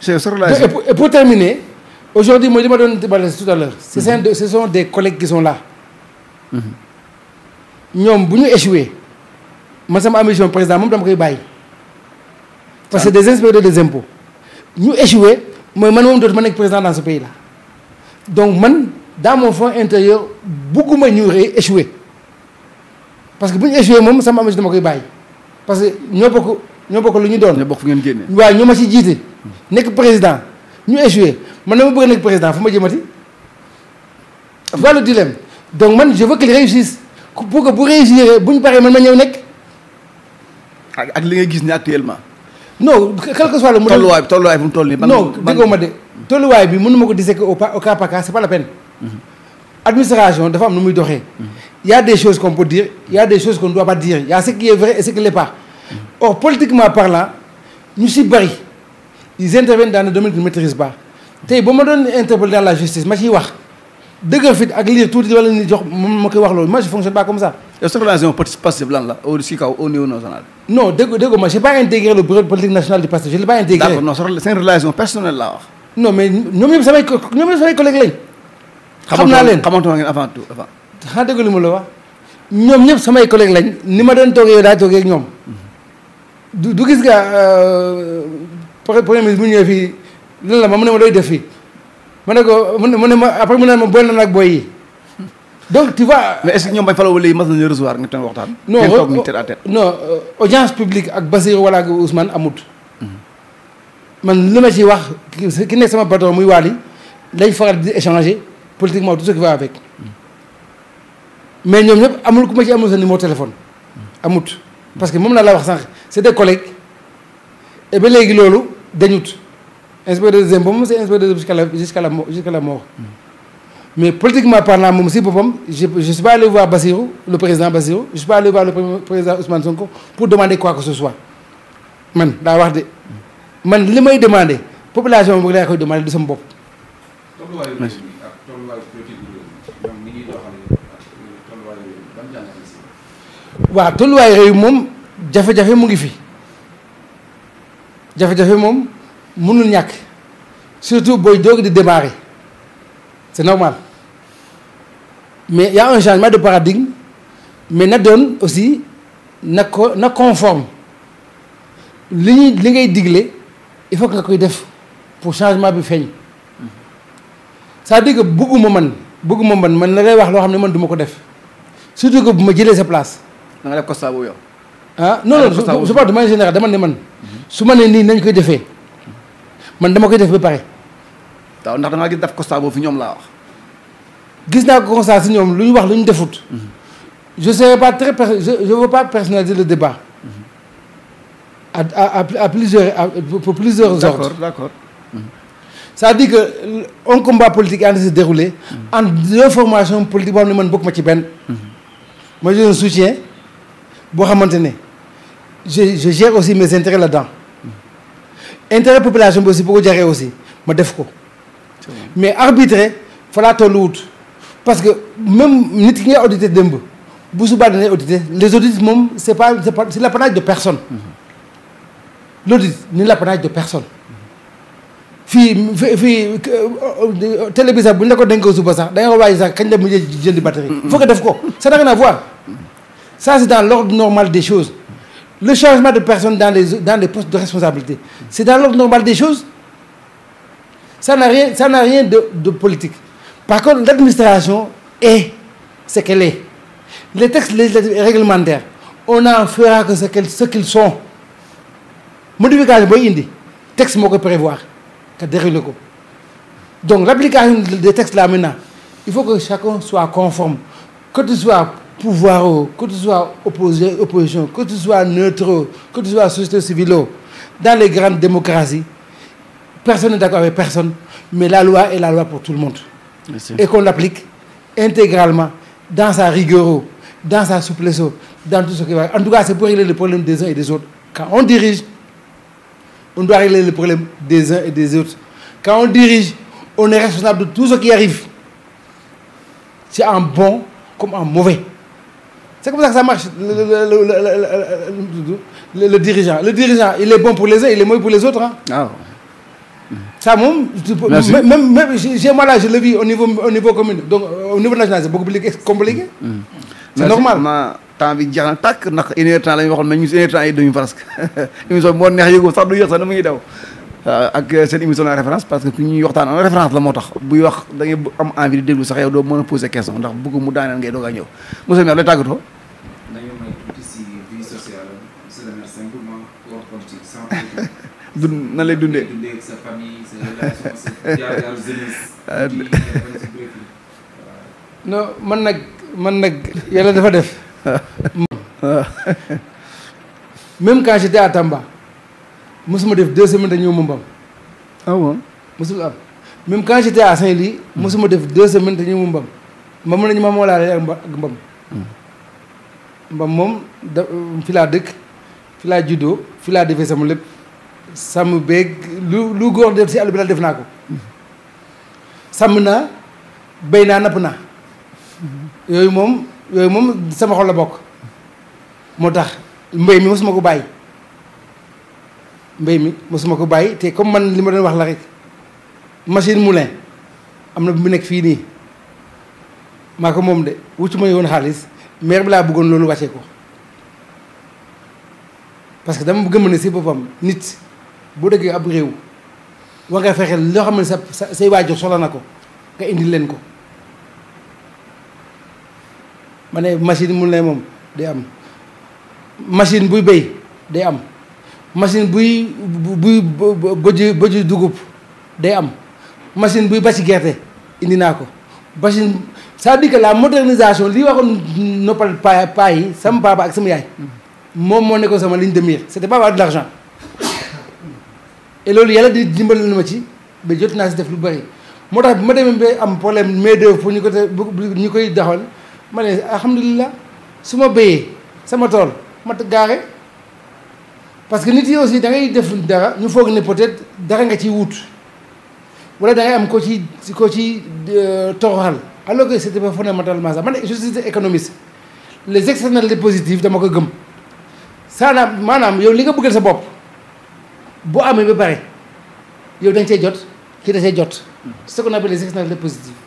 et pour terminer aujourd'hui mooy li ma doon débattre tout à l'heure ce sont des collègues qui sont là ñoom bu ñu échoué man sama ambition président moom dama koy bàyyi parce que des inspecteurs des impôts ñu échoué mooy man moom dootuma nekk président dans ce pays là donc man dans mon fond intérieur bugguma ñu échoué parce que bu ñu échoué moom sama ambition dama koy bàyyi parce que ñoo bokk lu ñu doon. ñoo bokk fu ngeen génne. waaw ñoo ma ci jiite nekk président ñu échoué man dama bëgg nekk président fu ma jëmati. voilà le dilemme donc man je veux qu'ils réussissent pour que bu réussir bu ñu paree man ma ñëw nekk. ak li ngay gis ni actuellement. non quel que soit le modèle tolluwaay fu mu toll nii. non déggoo ma de tolluwaay bi mënu ma ko disséquer au cas par cas c'est pas la peine. Administration dafa am nu muy doxee. Il y a des choses qu'on peut dire il y a des choses qu'on ne doit pas dire il y a ce qui est vrai et ce qui l'est pas. Or politiquement parlant ñu si bari ils interviennent dans le domaine qu'ils ne maîtrisent pas tey ba ma doon interpeller dans la justice ma ciy wax dëgër fit ak lire tuuti wala ni jox ma koy wax loolu moi je fonctionne pas comme ça. yow sa relation passive lan la si kaw au niveau national. non dégg ma j'ai pas intégré le bureau politique national du PASTEF je l'ai pas intégré. d'accord non c'est une relation personnelle laa wax. non mais ñoom ñëpp samay collègues lañ. xam naa leen xamante ngeen avant tout avant. xanaa dégg li ma la wax ñoom ñëpp samay collègues lañ ni ma doon toogee yow daa toogee ak ñoom. du gis nga premier ministre bu ñëwee fii lan la ma mu ne ma doy def fii ma ne ko mu ne ma après mu ne ma boole na nag booy yi donc tu vois. mais est-ce que ñoom bañ fa la wala mas nañu recevoir nga tamit waxtaan. non ngeen toog nii tête à tête. non audience publique ak Bassirou wala ak Ousmane amut. man li ma ci wax ki nekk sama patron muy Waly lañ faral di échanger politiquement tout ce qui va avec mais ñoom ñëpp amul ku ma ci amul sa numéro téléphone amut. parce que moom laa la wax sànq c'est des collègues et ba léegi loolu dañut inspecteur des impôts moom c'est inspecteur jusqu'à la mort mais politiquement parlant moom si boppam je suis pas allé voir Bassirou le président Bassirou je suis pas allé voir le président Ousmane Sonko pour demander quoi que ce soit man daa wax de man li may demander population bi laa koy demander du sama bopp. tolluwaayu réew mi ak tolluwaayu politique bi ñoom ni ñuy doxalee ak tolluwaayu réew mi ban jàngat la si. waaw tolluwaayu réew moom jafe-jafe mu ngi fi jafe-jafe moom mënul ñàkk surtout booy doog di démarrer c'est normal mais il y a un changement de paradigme mais na doon aussi na conforme li ngay digle il faut que nga koy def pour changement bi feeñ c'est-à-dire que bëgguma man na lay wax loo xam ne man du ma ko def surtout que bu ma jëlee sa place. da nga def constat boobu yow. ah non je parle de manière générale dama ne man su ma nee nii nañ koy defee man dama koy def ba pare. waaw ndax da ngaa gis def constat boobu fi ñoom laa wax. gis naa ko constat si ñoom lu ñu wax lu ñu defut. je serai pas très je veux pas personnaliser le débat. à plusieurs pour plusieurs ordres. D'accord. c'est-à-dire que un combat politique est en train de se dérouler entre deux formations politiques boo xam ne man bokk ma ci benn. moi je soutiens boo xamante ne je gère aussi mes intérêts là-dedans. intérêt population bi aussi boo ko jaree aussi ma def ko. mais arbitrer fa laa tollu wut parce que même nit ki ngay auditer démb bu subaa dinañ auditer les audits moom c'est l'apanage de personne. l'audit ni l'apanage de personne. fii télé bi sax bu ñu la ko dénkoo suba sax da nga ko waaj sax kañ la mujjee jëndi batterie. il faut que def ko ça n'a rien à voir. ça c'est dans l'ordre normal des choses. Le changement de personnes dans les postes de responsabilité c'est dans l'ordre normal des choses. ça n'a rien de politique. Par contre l'administration est ce qu'elle est. Les textes législatifs et réglementaires on n'en fera que ce qu'ils sont. modification booy indi texte moo ko prévoir que déroulé ko donc l'application des textes là maintenant il faut que chacun soit conforme que tu sois pouvoir que tu sois opposition que tu sois neutre que tu sois société civile dans les grandes démocraties personne n'est d'accord avec personne mais la loi est la loi pour tout le monde. Merci. Et qu'on l'applique intégralement dans sa rigueur dans sa souplesse dans tout ce qui va en tout cas c'est pour régler les problèmes des uns et des autres. Quand on dirige on doit régler les problèmes des uns et des autres. Quand on dirige, on est responsable de tout ce qui arrive. C'est en bon comme en mauvais. C'est comme ça que ça marche, le dirigeant. Le dirigeant, il est bon pour les uns, il est mauvais pour les autres. Hein. Ah. Ça, même chez moi là, je le vis au niveau commune. Donc, au niveau national, c'est beaucoup plus compliqué. C'est normal. temps bi jeex na tàkk ndax une heure temps la ñu waxoon mais ñu si une heure temps yi dañu presque émission bi moo neex yëgoo sax du yéex sax dama ngi daw ak seen émission la référence parce que ku ñuy waxtaan en référence la moo tax buy wax da ngay am envie di déglu sax yow doo mën a poser question ndax bëgg mu daaneel ngay doog a ñëw monsieur le maire lay tàggatoo. dañoo may tuuti si vie sociale monsieur le maire simplement wax politique sans politique. nan lay dundee ak sa famille sa relation sa jaar-jaar jeunesse. non man nag man nag yàlla dafa def même quand j'étais à Tamba mosuma def 2 semaines te ñëw ma Mbam. ah bon mosul am même quand j'étais à Saint-Louis mosuma def 2 semaines te ñëw ma Mbam. Mbam nañu ma moo laale ak Mbam. Mbam moom fi laa dëkk fi laa juddoo fi laa defee sama lépp sàmm beeg lu góor def si àll bi daal def naa ko. sàmm naa béy naa napp naa yooyu moom sama xol la bokk moo tax mbéy mi mosuma ko bàyyi te comme man li ma doon wax la rek machine moulin am na bu nekk fii nii maa ko moom de wutu ma yoon xaalis maire bi laa bëggoon loolu wàccee ko parce que dama gëm ne si boppam nit boo dëggee ab réew war nga fexe loo xam ne say waajur soxla na ko nga indi leen ko ma ne machine mu ne moom day am machine buy béy day am machine buy bëju dugub day am machine buy bàcc gerte indi naa ko machine c'est-à-dire que la modernisation li waxoon noppal paa yi sama papa ak sama yaay moom moo nekkoon sama ligne de mire c'était pas de l'argent et loolu yàlla di dimbali na ma ci ba jot naa si def lu bëri moo tax bi ma demee ba am problème main d'œuvre pour ñu koy doxal ma ne alhamdulilah su ma béyee sama tool ma gaare parce que nit yi aussi da ngay def dara ñu foog ne peut-être dara nga ciy wut wala da ngay am ko ci toroxal alors que c'était pas fondamentalement ça man je suis économiste les externalités positives dama ko gëm maanaam yow li nga bëggal sa bopp boo amee ba pare yow da nga cee jot kii da cee jot c'est ce qu'on appelle les externalités positives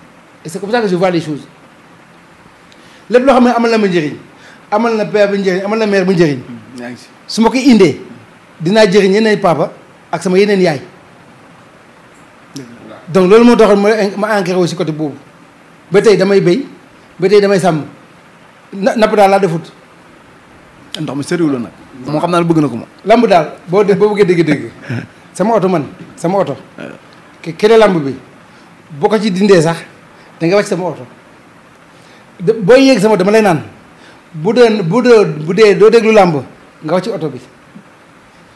et c'est comme ça que je vois les choses lépp loo xam ne amal na ma njëriñ amal na père bi njëriñ amal na mère bu njëriñ su ma ko indee dinaa jëriñ yeneen papa ak sama yeneen yaay donc loolu moo taxoon ma ancré aussi côté boobu ba tey damay béy ba tey damay sàmm napp daal laa defut ndox mi sériwul la nag moo xam naa ne bëgg na ko moom lamb daal boo bëggee dégg sama oto kele lamb bi boo ko ci dindee sax da nga wàcc sama oto booy yéeg sama oto dama lay naan bu dee doo déglu lamb nga wàcc oto bi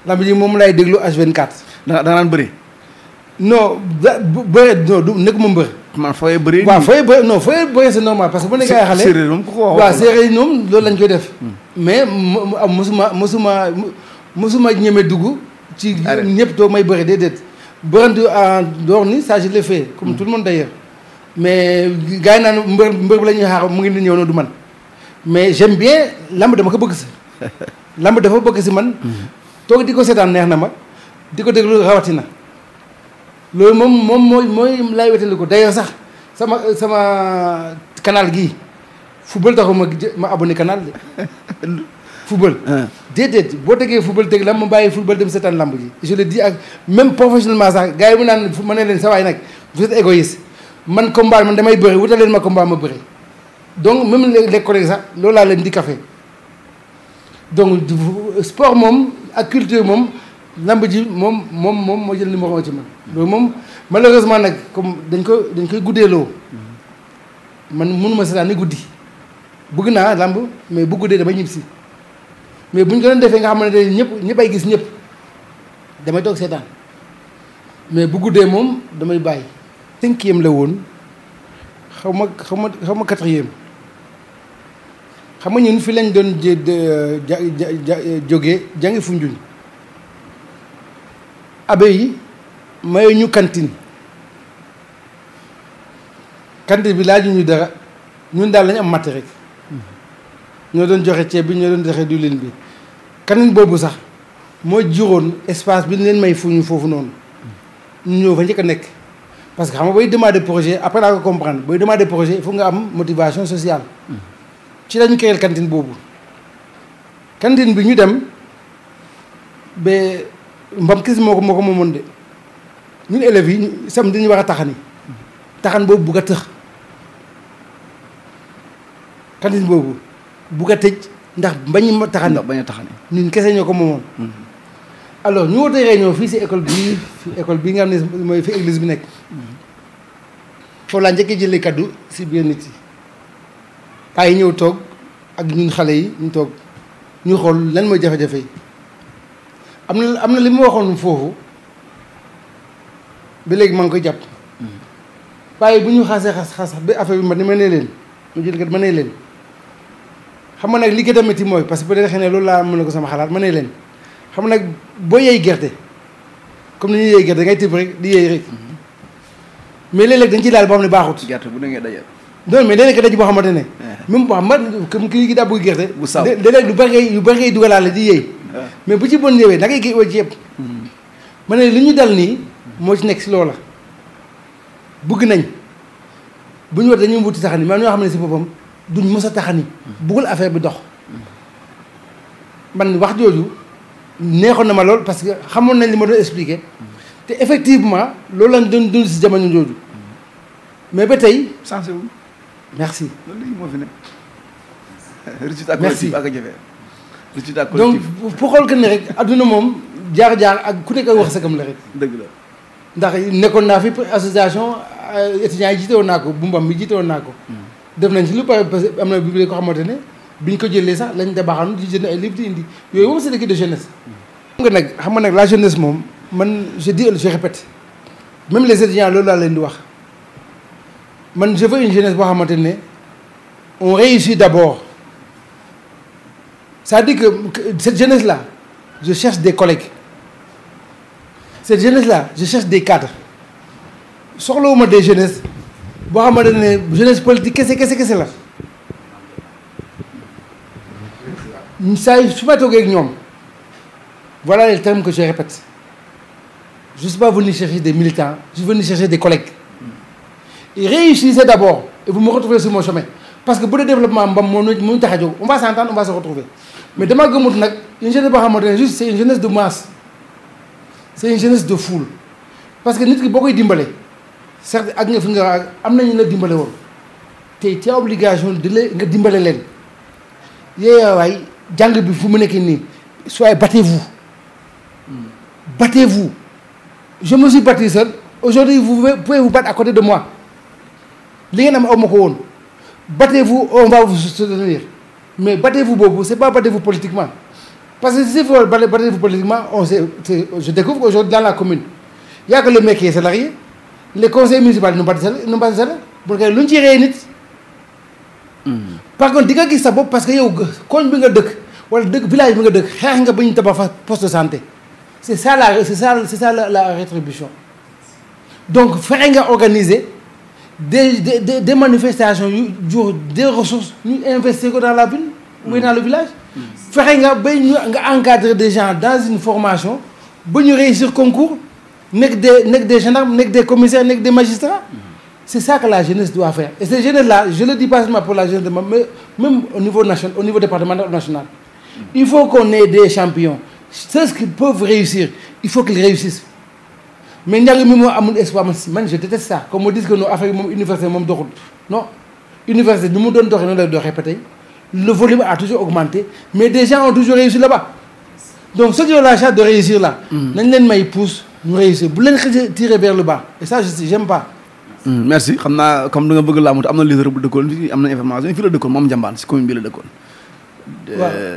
lamb ji moom lay déglu H24 da nga naan bëri non bëri non du nekkuma mbër man fooyee bëri waaw fooyee bëri non fooyee bëri c'est normal parce que bu nekkee ay xale séeréer moom ku ko wax waaw séeréer yi ñoom loolu lañ koy def mais mosuma ñeme dugg ci ñëpp toog may bëri déedéet bërantu en dehors ni ça je l'ai fait comme tout le monde d'ailleurs mais gars yi naan mbër bi la ñuy xaar mu ngi ni ñëw na du man mais j'aime bien lamb dama ko bëgg si lamb dafa bëgg si man toog di ko seetaan neex na ma di ko déglu rawatina loolu moom mooy lay wetali ko d'ailleurs sax sama canal gii football taxu ma abonné canal de football déedéet boo tegee football teg lamb ma bàyyi football dem seetaan lamb ji je le dis ak même professionnellement sax gars yi mu naan ma ne leen sa waay nag vous êtes égoïste man combat man damay bëri wutal leen ma combat ma bëri donc même les collègues sax loolu laa leen di café donc sport moom ak culture moom lamb ji moom moo jël numéro 1 ci man loolu moom malheureusement nag comme dañ koy guddeeloo man mënuma seetaan ni guddi bëgg naa lamb mais bu guddee damay ñib si mais buñ ko doon defee nga xamante ne ñëpp ay gis ñëpp damay toog seetaan mais bu guddee moom damay bàyyi 5e la woon xaw ma 4e xam nga ñun fi lañ doon jógee jàngi Foundiougne abe yi mayo ñu cantine bi laaju ñu dara ñun daal lañu am matt rek ñoo doon joxe ceeb bi ñoo doon joxe diwlin bi cantine boobu sax moo juróon espace bi ñu leen may foofu noonu ñu ñëw fa njëkk a nekk parce que xam nga booy demander projet après laa ko comprendre booy demander projet il faut nga am motivation sociale ci lañu créer cantine boobu cantine bi ñu dem ba mbam kis moo ko moomoon de ñun élèves yi samedi dañu war a taxan boobu bugg a tëx cantine boobu bugg a tëj ndax bañ a taxani ñun kese ñoo ko moomoon alors ñu woote réunion fii si école bii nga xam ne mooy fi église bi nekk foofu laa njëkkee jëlee kaddu si biir nit yi paa yi ñëw toog ak ñun xale yi ñu toog ñu xool lan mooy jafe-jafe yi am na li ma waxoon foofu ba léegi maa ngi koy jàpp paa yi bu ñu xasee xas ba affaire bi ma nee leen mu jël kat ma nee leen xam nga nag li gën a métti mooy parce que peut-être xëy na loolu laa mën na ko sama xalaat ma nee leen xam nga nag boo yey gerte comme ni ñuy yey gerte ngay tibb rek di yey rek mais léeg-léeg dañ ciy laal boo xam ne baaxut. gerte bu ne ngay dajal. non mais léeg-léeg daj boo xamante ne. même boo xam man comme kii daa bëgg gerte. bu saw léeg-léeg lu bëri ngay dugalaale di yey. mais bu ci bon ñëwee da ngay gis ci yëpp. ma ne li ñu dal nii moo ci nekk si loola bëgg nañ bu ñu war dañuy wuti taxani man ñoo xam ne si boppam duñ mës a taxani. bëggul affaire bi dox. man wax jooju neexoon na ma lool parce que xamoon nañ li ma doon expliquer. te effectivement loolu lañ doon dund si jamono jooju mais ba tey. sensé wul. merci. loolu léegi moo fi ne. résultat merci collectif ak a jafe. résultat collectif donc pour xool que ne rek adduna moom jaar-jaar ak ku nekk ak wax sëgam la rek. dëgg la. ndax nekkoon naa fi association étudiants yi jiite woon naa ko bu mbam bi jiite woon naa ko. def nañ ci lu pare parce que am na bibliothèque ko xamante ne biñ ko jëlee sax lañ tabaxoon di jënd ay livres di indi yooyu moom c'est des de jeunesse. xam nga nag la jeunesse moom. man je dis je répète même les étudiants loolu laa leen di wax man je veux une jeunesse boo xamante ne on réussit d'abord c'est-à-dire que cette jeunesse là je cherche des collègues cette jeunesse là je cherche des cadres soxlawuma des jeunesses boo xamante ne jeunesse politique kese la saa su ma toogee ak ñoom voilà les termes que je répète. Je ne suis pas venu chercher des militants, je suis venu chercher des collègues. Et réussissez d'abord, et vous me retrouvez sur mon chemin. Parce que pour le développement, on va s'entendre, on va se retrouver. Mais demain, une jeunesse, c'est une jeunesse de masse. C'est une jeunesse de foule. Parce que nous avons beaucoup de dimbalé. Certes, nous avons dimbalé. Tu as obligation de dimbalé. Soyez, battez-vous. Battez-vous. Je me suis battu seul. Aujourd'hui, vous pouvez vous battre à côté de moi. Battez-vous, on va vous soutenir. Mais battez-vous, Bobo, ce n'est pas battez-vous politiquement. Parce que si vous battez-vous politiquement, je découvre aujourd'hui dans la commune, il n'y a que le mec qui est salarié, les conseils municipaux n'ont pas de salaire, pour que l'on tire une. Par contre, dis-moi qui ça parce que quand vous avez un village, vous avez un poste de santé. C'est ça la rétribution. Donc, faire organiser des manifestations, des ressources, nous investir dans la ville ou dans le village. Faire encadrer des gens dans une formation, pour réussir le concours, avec des gendarmes, avec des commissaires, avec des magistrats. C'est ça que la jeunesse doit faire. Et ces jeunes-là, je ne le dis pas seulement pour la jeunesse, mais même au niveau national, au niveau départemental national. Il faut qu'on ait des champions. Ceux qui peuvent réussir, il faut qu'ils réussissent. Mais il y a un espoir. Je déteste ça. Comme on dit que nos affaires université, non. Université, nous devons répéter. Le volume a toujours augmenté, mais des gens ont toujours réussi là-bas. Donc ceux qui ont la chance de réussir là, nous poussent, nous réussissons. Vous les tirer vers le bas. Et ça, je n'aime pas. Merci. Comme nous avons dit, il y a un leader de l'école, il y a une information. Il y a l'école, Mam Jamban, c'est comme une ville de l'école.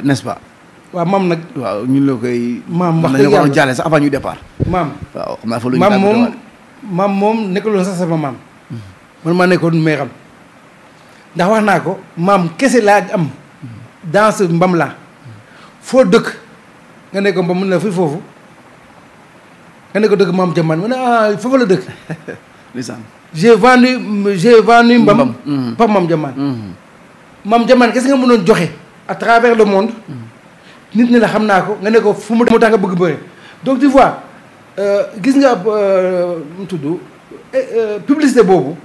N'est-ce pas? waaw maam nag. waaw ñun la koy. maam wax dëgg yàlla jaale sax avant ñu départ. maam waaw xam naa fa lu ñu maam moom nekkuloon sax sama maam. man maa nekkoon meeram ndax wax naa ko maam kese laa am dans ce mbam la foo dëkk nga ne ko mbam mun na fi foofu nga ne ko dëkk maam Jamban mu ne ah foofu la dëkk. lisaan j'ai vendu mbam par maam Jamban. maam Jamban kese nga mënoon joxe à travers le monde. nit ñi la xam naa ko nga ne ko fu mu tax nga bëgg bëre donc tu vois gis nga mu tudd publicité boobu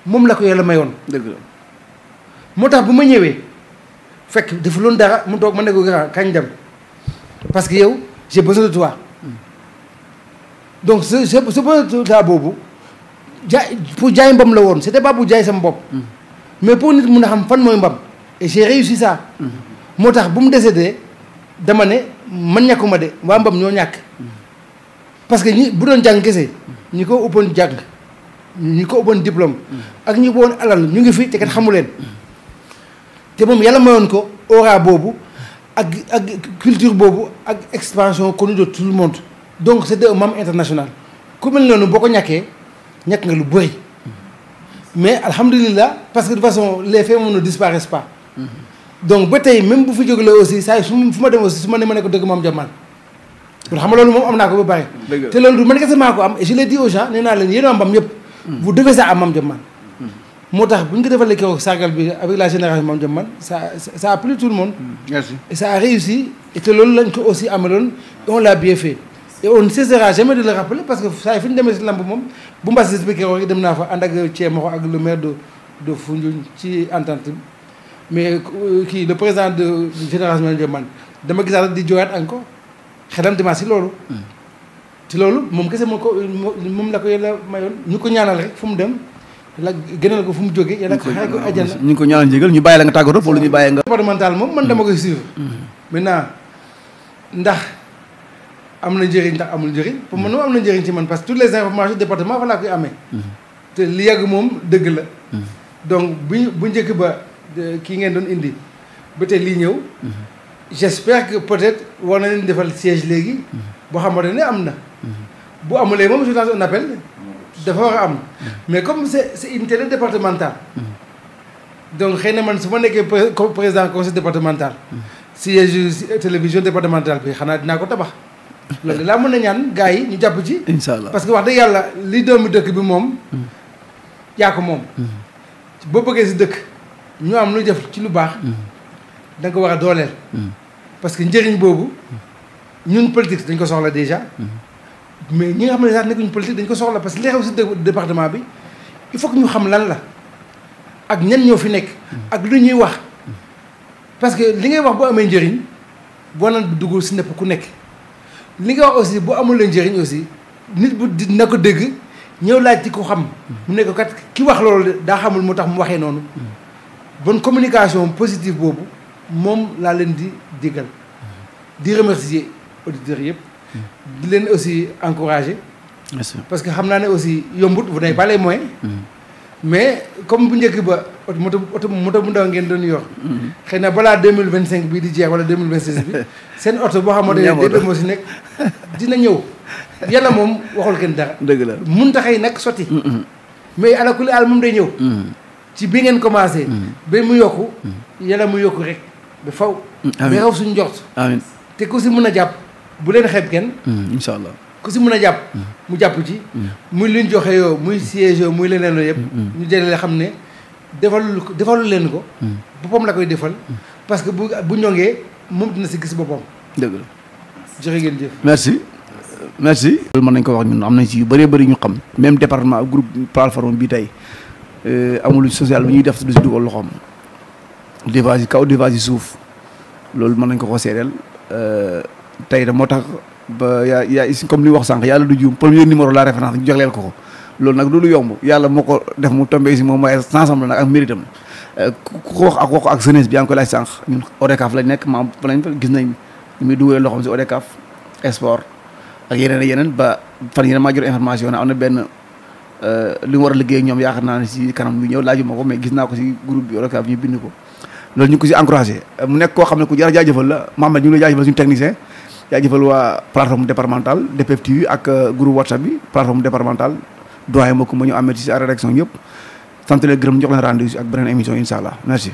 moom la ko yàlla mayoon. dëgg la moo tax bu ma ñëwee fekk dafa loon dara mu toog ma ne ko kañ dem parce que yow j'ai besoin de toi donc ce besoin de toi boobu jaay pour jaay mbam la woon c'était pas pour jaay sama bopp. mais pour nit mun a xam fan mooy mbam et j'ai réussi ça. moo tax bu mu décédé. dama ne man ñàkkuma de waa mbam ñoo ñàkk parce que ñi bu doon jàng kese ñi ko ëppoon jàng ñi ko ëppoon diplôme ak ñi ko woon alal ñu ngi fi te kat xamu leen te moom yàlla mayoon ko aura boobu ak culture boobu ak expansion connue de tout le monde donc c'est un membre international ku mel noonu boo ko ñàkkee ñàkk nga lu bëri mais alhamdulilah parce que de toute façon les faits moom ne disparaissent pas donc ba tey même bu fi jóglee aussi saa fu ma dem aussi su ma ne ma ne ko dëgg Mame Diop Man kon xam nga loolu moom am naa ko ba pare te loolu du man kese maa ko am et je l'ai dit aux gens nee naa leen yéen a mbam yëpp vous devez ça à Mame Diop Man moo tax bu ñu ko defalee keroog sargal bi avec la génération Mame Diop Man ça a plu tout le monde merci et ça a réussi et te loolu lañ ko aussi amaloon on l'a bien fait et on ne cessera jamais de le rappeler parce que saa yi fi ñu demee si lamb moom bu mbas bi keroog yi dem naa fa ànd ak Thiemokho ak le maire de Foundiougne ci entente bi mais kii le président de génération Mame Diop Man dama gisaat di jooyaat encore xelam dema si loolu ci loolu moom kese moom la ko yàlla mayoon ñu ko ñaanal rek fu mu dem la gënal ko fu mu jógee yàlla ko xaare ko àjjana ñu ngi ko ñaanal njëgal ñu bàyyi la nga tàggatoo foofu la ñuy bàyyee nga départemental moom man dama koy suivre maintenant ndax am na njëriñ ndax amul njëriñ pour man moom am na njëriñ ci man parce que toutes les informations département fa laa koy amee te li yàgg moom dëgg la donc bu njëkk ba kii ngeen doon indi ba tey lii ñëw j'espère que peut-être war na leen defal siège léegi boo xamante ne am na bu amulee moom je lance un appel dafa war a am mais comme c'est une télé départementale donc xëy na man su ma nekkee président conseil départemental siège télévision départementale bi xanaa dinaa ko tabax loolu laa mën a ñaan gars yi ñu jàpp ci incha allah parce que wax dëgg yàlla li doomu dëkk bi moom yaa ko moom boo bëggee si dëkk ñu am lu def ci lu baax da nga ko war a dooleel parce que njëriñ boobu ñun politique dañ ko soxla déjà mais ñi nga xam ne sax nekkuñu politique dañ ko soxla parce que li xew si département bi il faut que ñu xam lan la ak ñan ñoo fi nekk ak lu ñuy wax parce que li ngay wax boo amee njëriñ boo naan dugg si nepp ku nekk li nga wax aussi boo amul la njëriñ aussi nit bu dina ko dégg ñëw laaj ci ko xam mu nekk kat ki wax loolu daa xamul moo tax mu waxee noonu bonne communication positive boobu moom laa leen di diggal di remercier auditeurs yëpp di leen aussi encourager parce que xam naa ne aussi yombut vous n'avez pas les moyens mais comme bu njëkk ba oto bu ndaw ngeen doon yor xëy na balaa 2025 bii di jeex wala 2026 bi seen oto boo xamante ne déedéet moo si nekk dina ñëw yàlla moom waxul kenn dara dëgg la mun taxay nag sotti mais ala kulli aal moom day ñëw ci bi ngeen commencé ba mu yokku yàlla mu yokku rek ba faw ba raw suñu njort amiin te ku si mën a jàpp bu leen xeeb kenn incha allah ku si mën a jàpp mu jàpp ci muy luñ joxe yoo muy siège yoo muy leneen loolu yëpp ñu jëlee xam ne defalu leen ko boppam la koy defal parce que bu ñongee moom dina si gis boppam dëgg la jërë ngeen jëf merci loolu mën nañ ko wax ñun am nañ si yu bëree bëri ñu xam même département groupe plateforme bi tey amul social bi ñuy def du si dugal loxoom dévage yi kaw dévage yi suuf loolu mën nañ ko seedeel tey da moo tax ba yaa comme li wax sànq yàlla du juum premier numéro la référence ñu joxleel ko loolu nag du lu yomb yàlla moo ko def mu tombé si moom mooy ensemble nag ak méritam ku ko wax ak jeunesse bi yaa ngi koy laaj sànq ñun ODCAV lañ nekk maam lañ fa gis nañ ñu muy dugalee loxoom si ODCAV sport ak yeneen ba fan yeneen maa jot information ne am na benn li mu war a liggéey ak ñoom yaakaar naa ne si kanam bi ñëw laajuma ko mais gis naa ko si groupe bi ODCAV ñu bind ko loolu ñu ngi ko si encouragé mu nekk koo xam ne ku jar a jaajëfal la Mohamed ñu ngi lay jaajëfal suñu technicien jaajëfal waa plateforme départementale DPFTV ak groupe WhatsApp bi plateforme départementale doyen mbokk ma ñu amee ci rédaction yëpp sant leen gërëm jox leen rendez-vous ak beneen émission incha allah merci